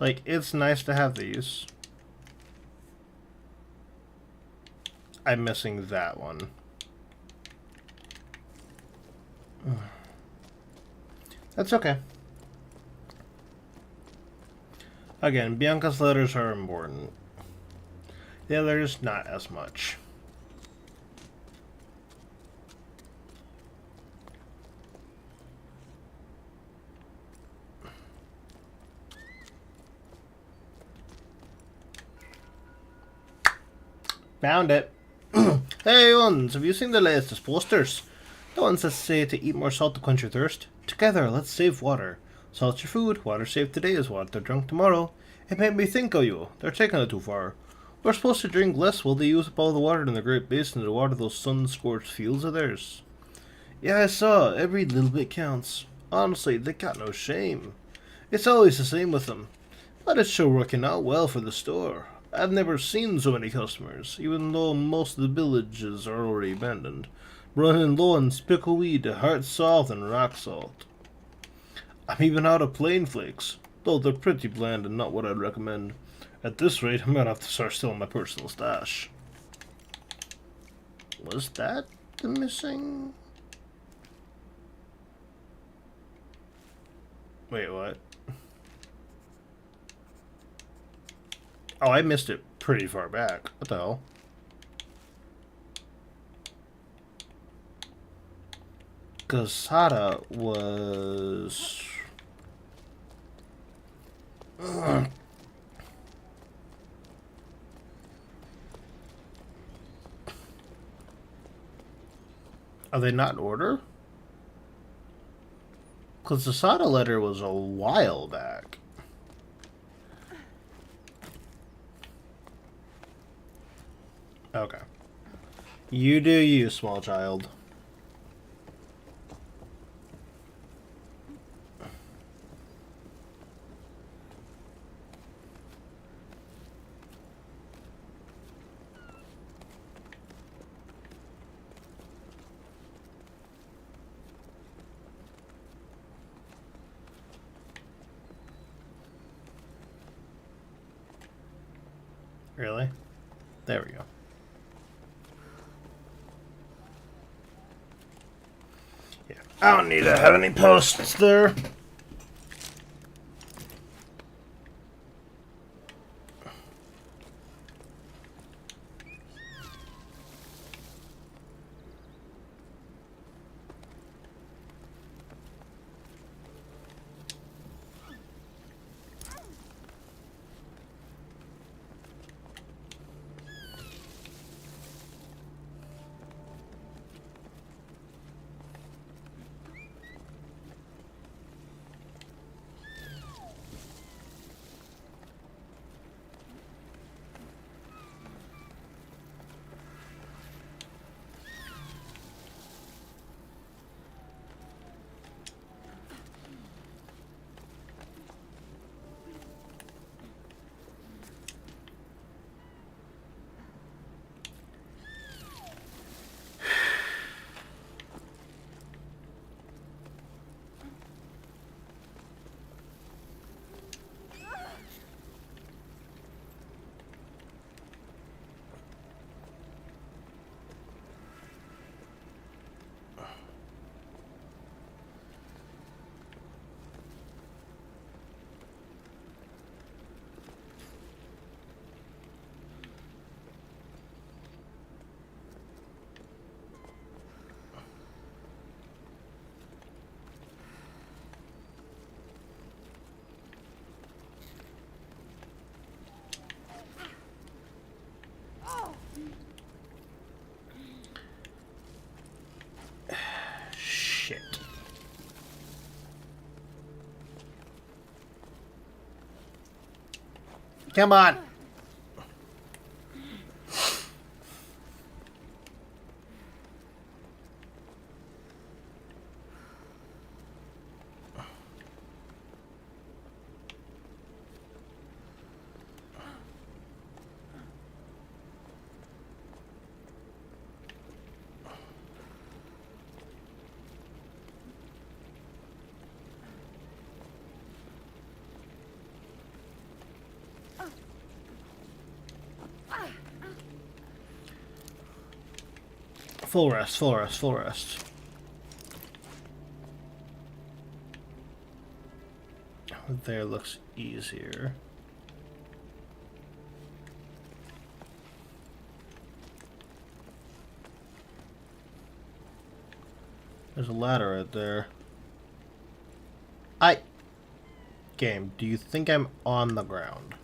Like, it's nice to have these. I'm missing that one. That's okay. Again, Bianca's letters are important. The others, not as much. Found it. Hey, ones, have you seen the latest posters? The ones that say to eat more salt to quench your thirst. Together, let's save water. Salt your food. Water saved today is water drunk tomorrow. It made me think of you. They're taking it too far. We're supposed to drink less while they use up all the water in the Great Basin to water those sun-scorched fields of theirs. Yeah, I saw. Every little bit counts. Honestly, they got no shame. It's always the same with them. But it's sure working out well for the store. I've never seen so many customers, even though most of the villages are already abandoned. Running low on spickleweed, hard salt, and rock salt. I'm even out of plain flakes, though they're pretty bland and not what I'd recommend. At this rate, I'm gonna have to start stealing my personal stash. Was that the missing? Wait, what? Oh, I missed it pretty far back. What the hell? Gasada was... Are they not in order? Because the Sada letter was a while back. Okay. You do you, small child. Really? There we go. Yeah, I don't need to have any posts there. Come on. Full rest, full rest, full rest. There looks easier. There's a ladder right there. Game, do you think I'm on the ground?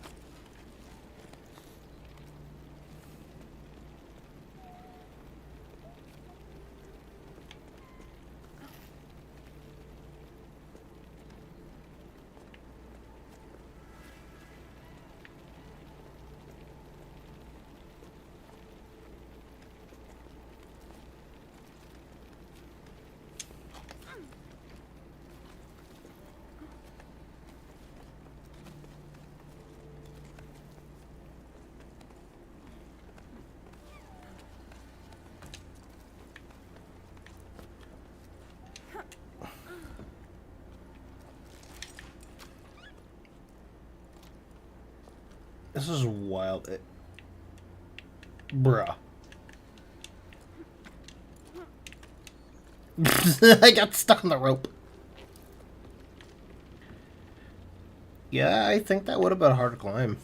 This is wild. Bruh. I got stuck on the rope. Yeah, I think that would have been a hard climb.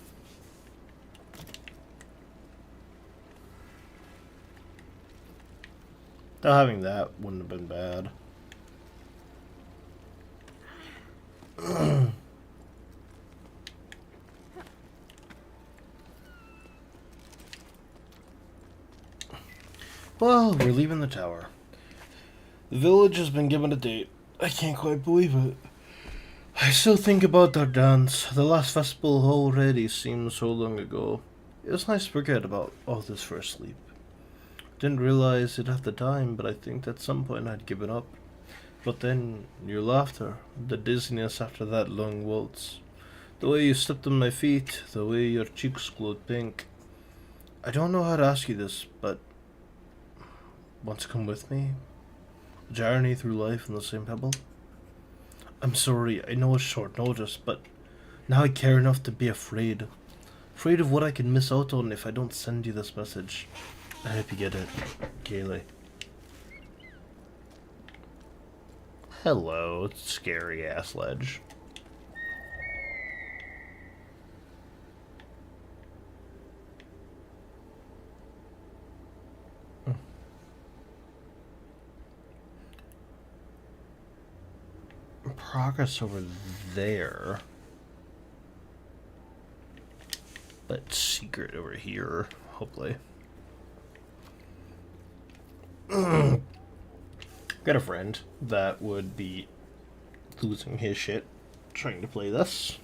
Though having that wouldn't have been bad. Well, we're leaving the tower. The village has been given a date. I can't quite believe it. I still think about our dance. The last festival already seems so long ago. It was nice to forget about all this for a sleep. Didn't realize it at the time, but I think at some point I'd given up. But then, your laughter, the dizziness after that long waltz, the way you stepped on my feet, the way your cheeks glowed pink. I don't know how to ask you this, but want to come with me? Journey through life in the same pebble? I'm sorry, I know it's short notice, but now I care enough to be afraid. Afraid of what I can miss out on if I don't send you this message. I hope you get it, Kaylee. Hello, scary ass ledge. Progress over there. But secret over here, hopefully. Got a friend that would be losing his shit trying to play this.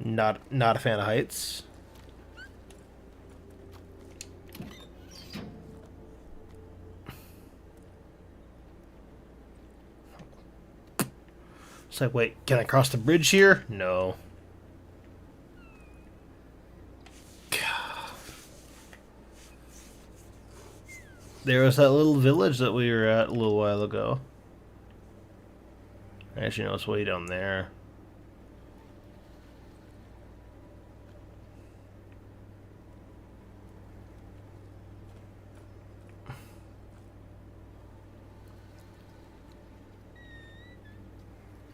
Not a fan of heights. It's like, wait, can I cross the bridge here? No. There was that little village that we were at a little while ago. Actually, no, it's way down there.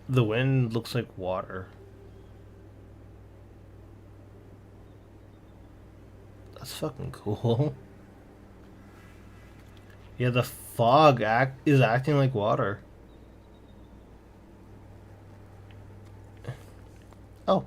The wind looks like water. That's fucking cool. Yeah, the fog is acting like water. Oh.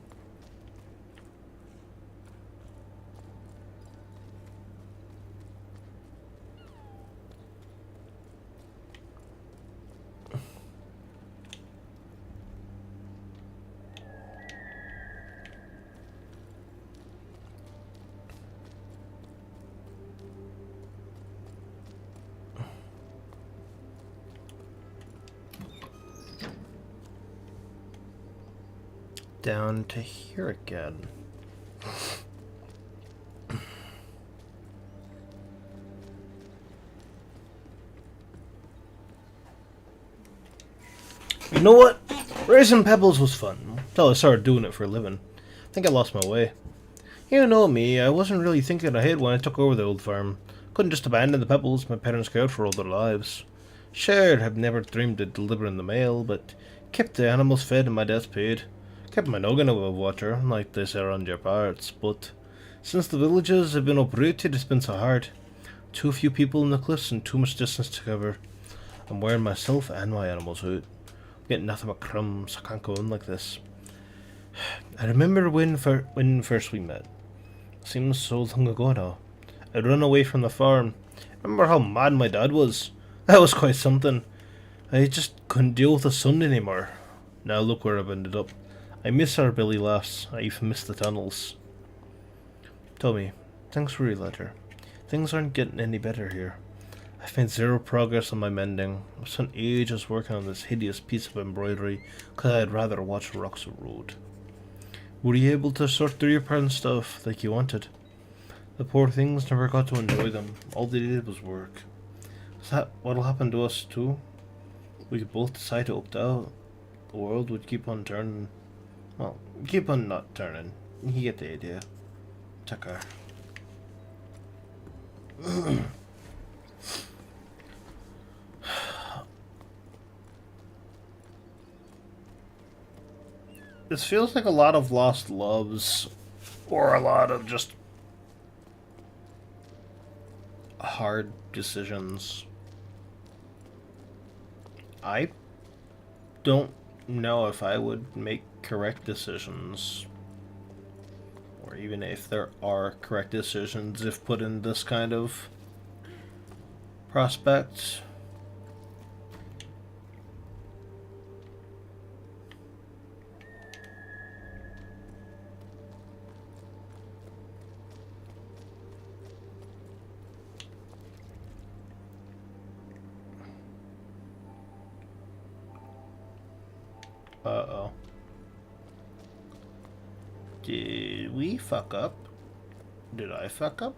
down to here again. You know what? Raising pebbles was fun, until I started doing it for a living. I think I lost my way. You know me, I wasn't really thinking ahead when I took over the old farm. Couldn't just abandon the pebbles my parents cared for all their lives. Sure, I've never dreamed of delivering the mail, but kept the animals fed and my debts paid. Kept my noggin above water, like they say around your parts, but since the villages have been uprooted, it's been so hard. Too few people in the cliffs and too much distance to cover. I'm wearing myself and my animals out. Getting nothing but crumbs. I can't go on like this. I remember when first we met. Seems so long ago now. I'd run away from the farm. Remember how mad my dad was? That was quite something. I just couldn't deal with the sun anymore. Now look where I've ended up. I miss our belly laughs. I even miss the tunnels. Tommy, thanks for your letter. Things aren't getting any better here. I've made zero progress on my mending. I've spent ages working on this hideous piece of embroidery because I'd rather watch Rocks Road. Were you able to sort through your parents' stuff like you wanted? The poor things never got to enjoy them. All they did was work. Is that what'll happen to us too? We could both decide to opt out. The world would keep on turning. Well, keep on not turning. You get the idea. Take care. This feels like a lot of lost loves, or a lot of just hard decisions. I don't know if I would make correct decisions, or even if there are correct decisions if put in this kind of prospect. Uh-oh. Did we fuck up? Did I fuck up?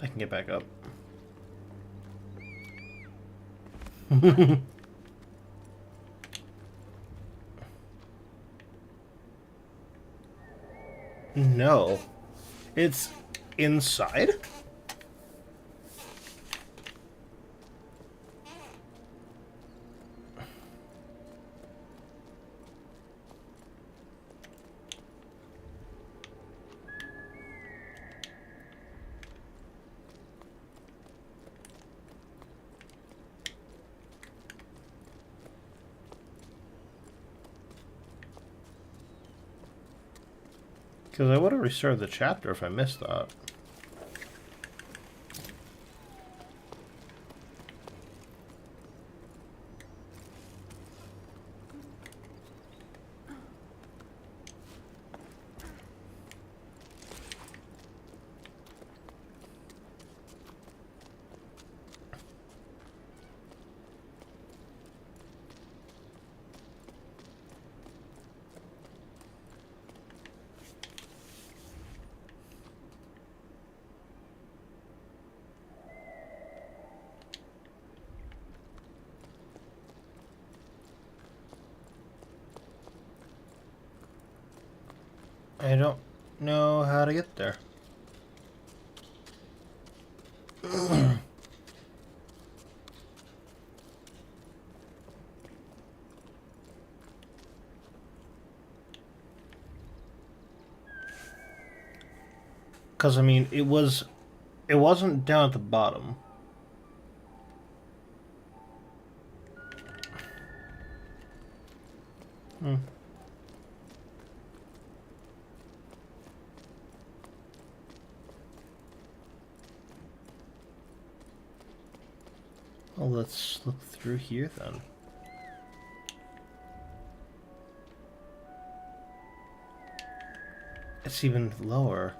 I can get back up. No. It's inside? Because I would have restarted the chapter if I missed that. I don't know how to get there. Because, I mean, it wasn't down at the bottom. Hmm. Well, let's look through here then. It's even lower.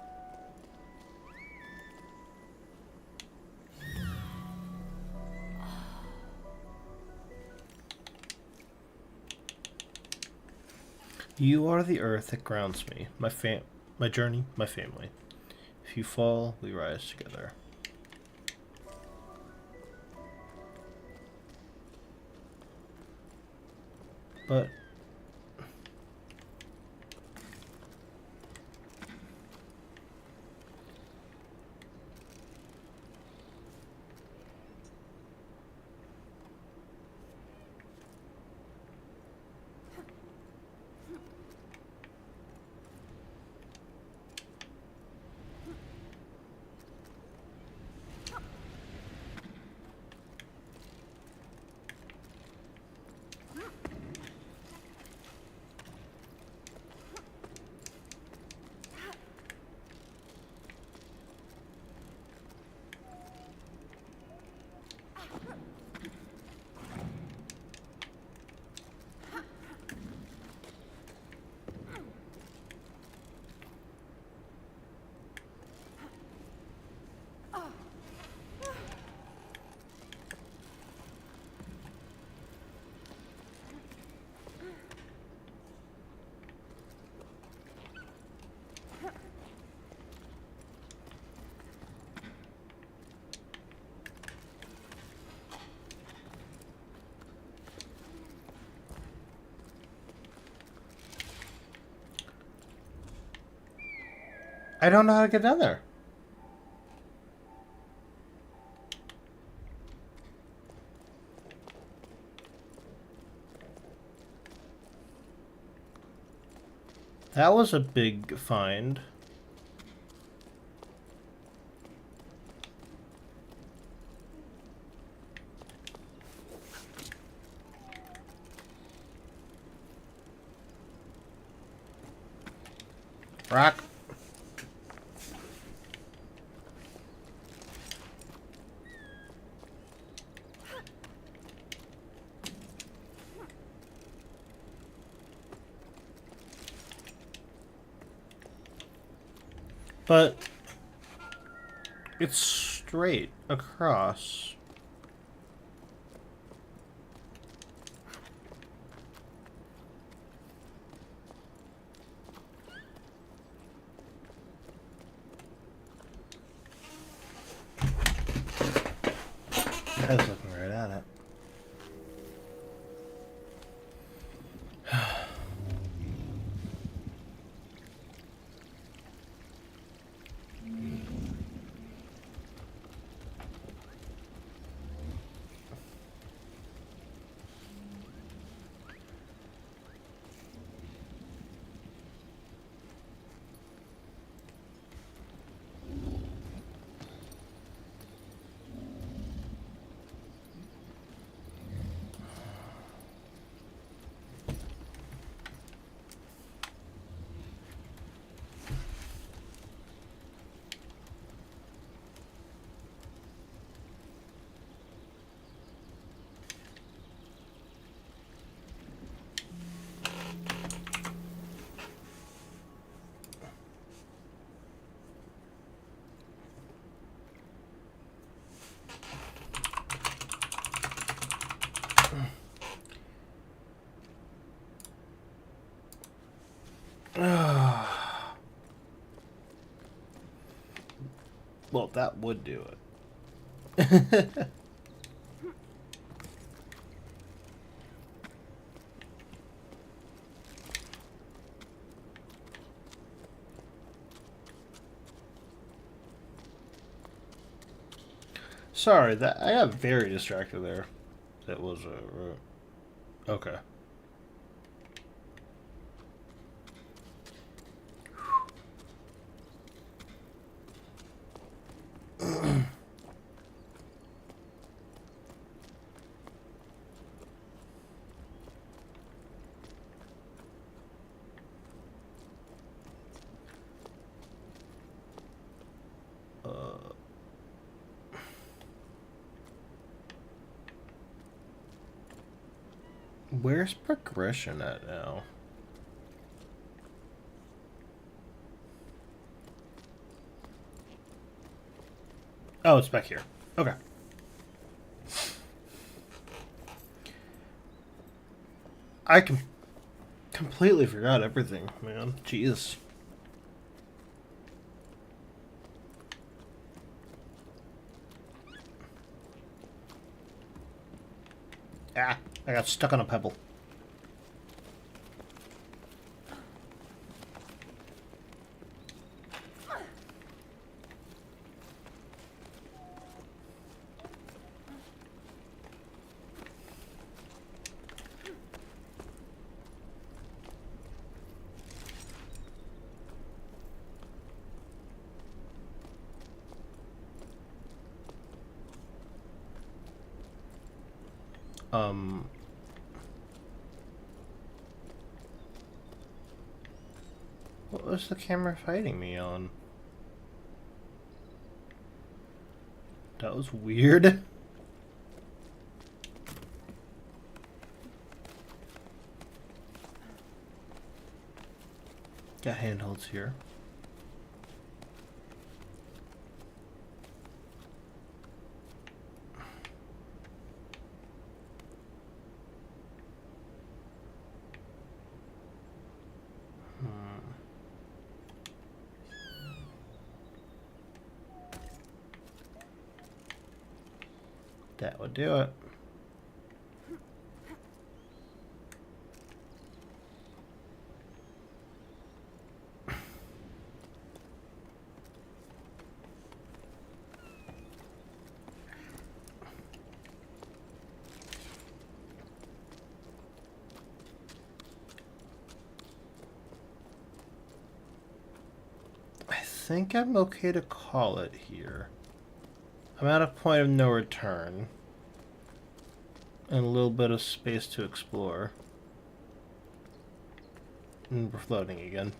You are the earth that grounds me, my journey, my family. If you fall, we rise together. But I don't know how to get down there. That was a big find. Rock. But it's straight across. I was looking right at it. Well, that would do it. Sorry, that I got very distracted there. That was okay. Where's progression at now? Oh, it's back here. Okay. I completely forgot everything, man. Jeez. Ah, I got stuck on a pebble. What was the camera fighting me on? That was weird. Got handholds here. That would do it. I think I'm okay to call it here. I'm at a point of no return. And a little bit of space to explore. And we're floating again.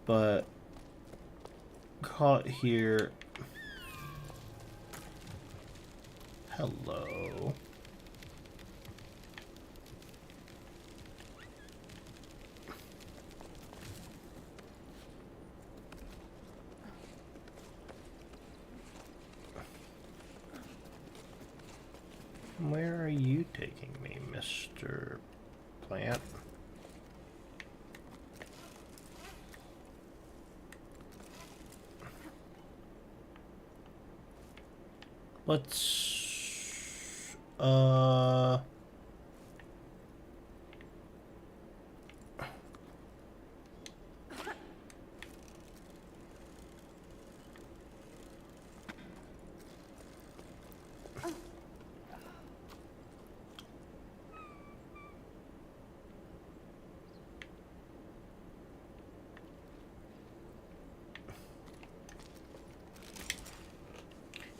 But call it here. Hello. Where are you taking me, Mr. Plant? Let's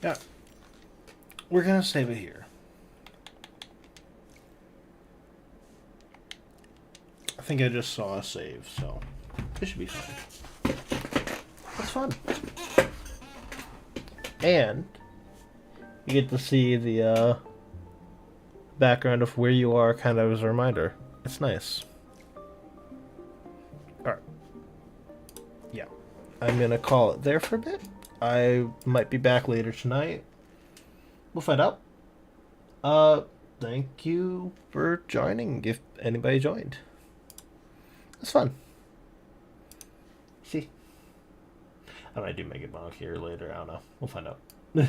yeah. We're gonna save it here. I think I just saw a save, so it should be fine. That's fun. And you get to see the background of where you are kind of as a reminder. It's nice. Alright. Yeah. I'm gonna call it there for a bit. I might be back later tonight. We'll find out. Thank you for joining, if anybody joined. It's fun. See? I might do Mega Bonk here later, I don't know. We'll find out.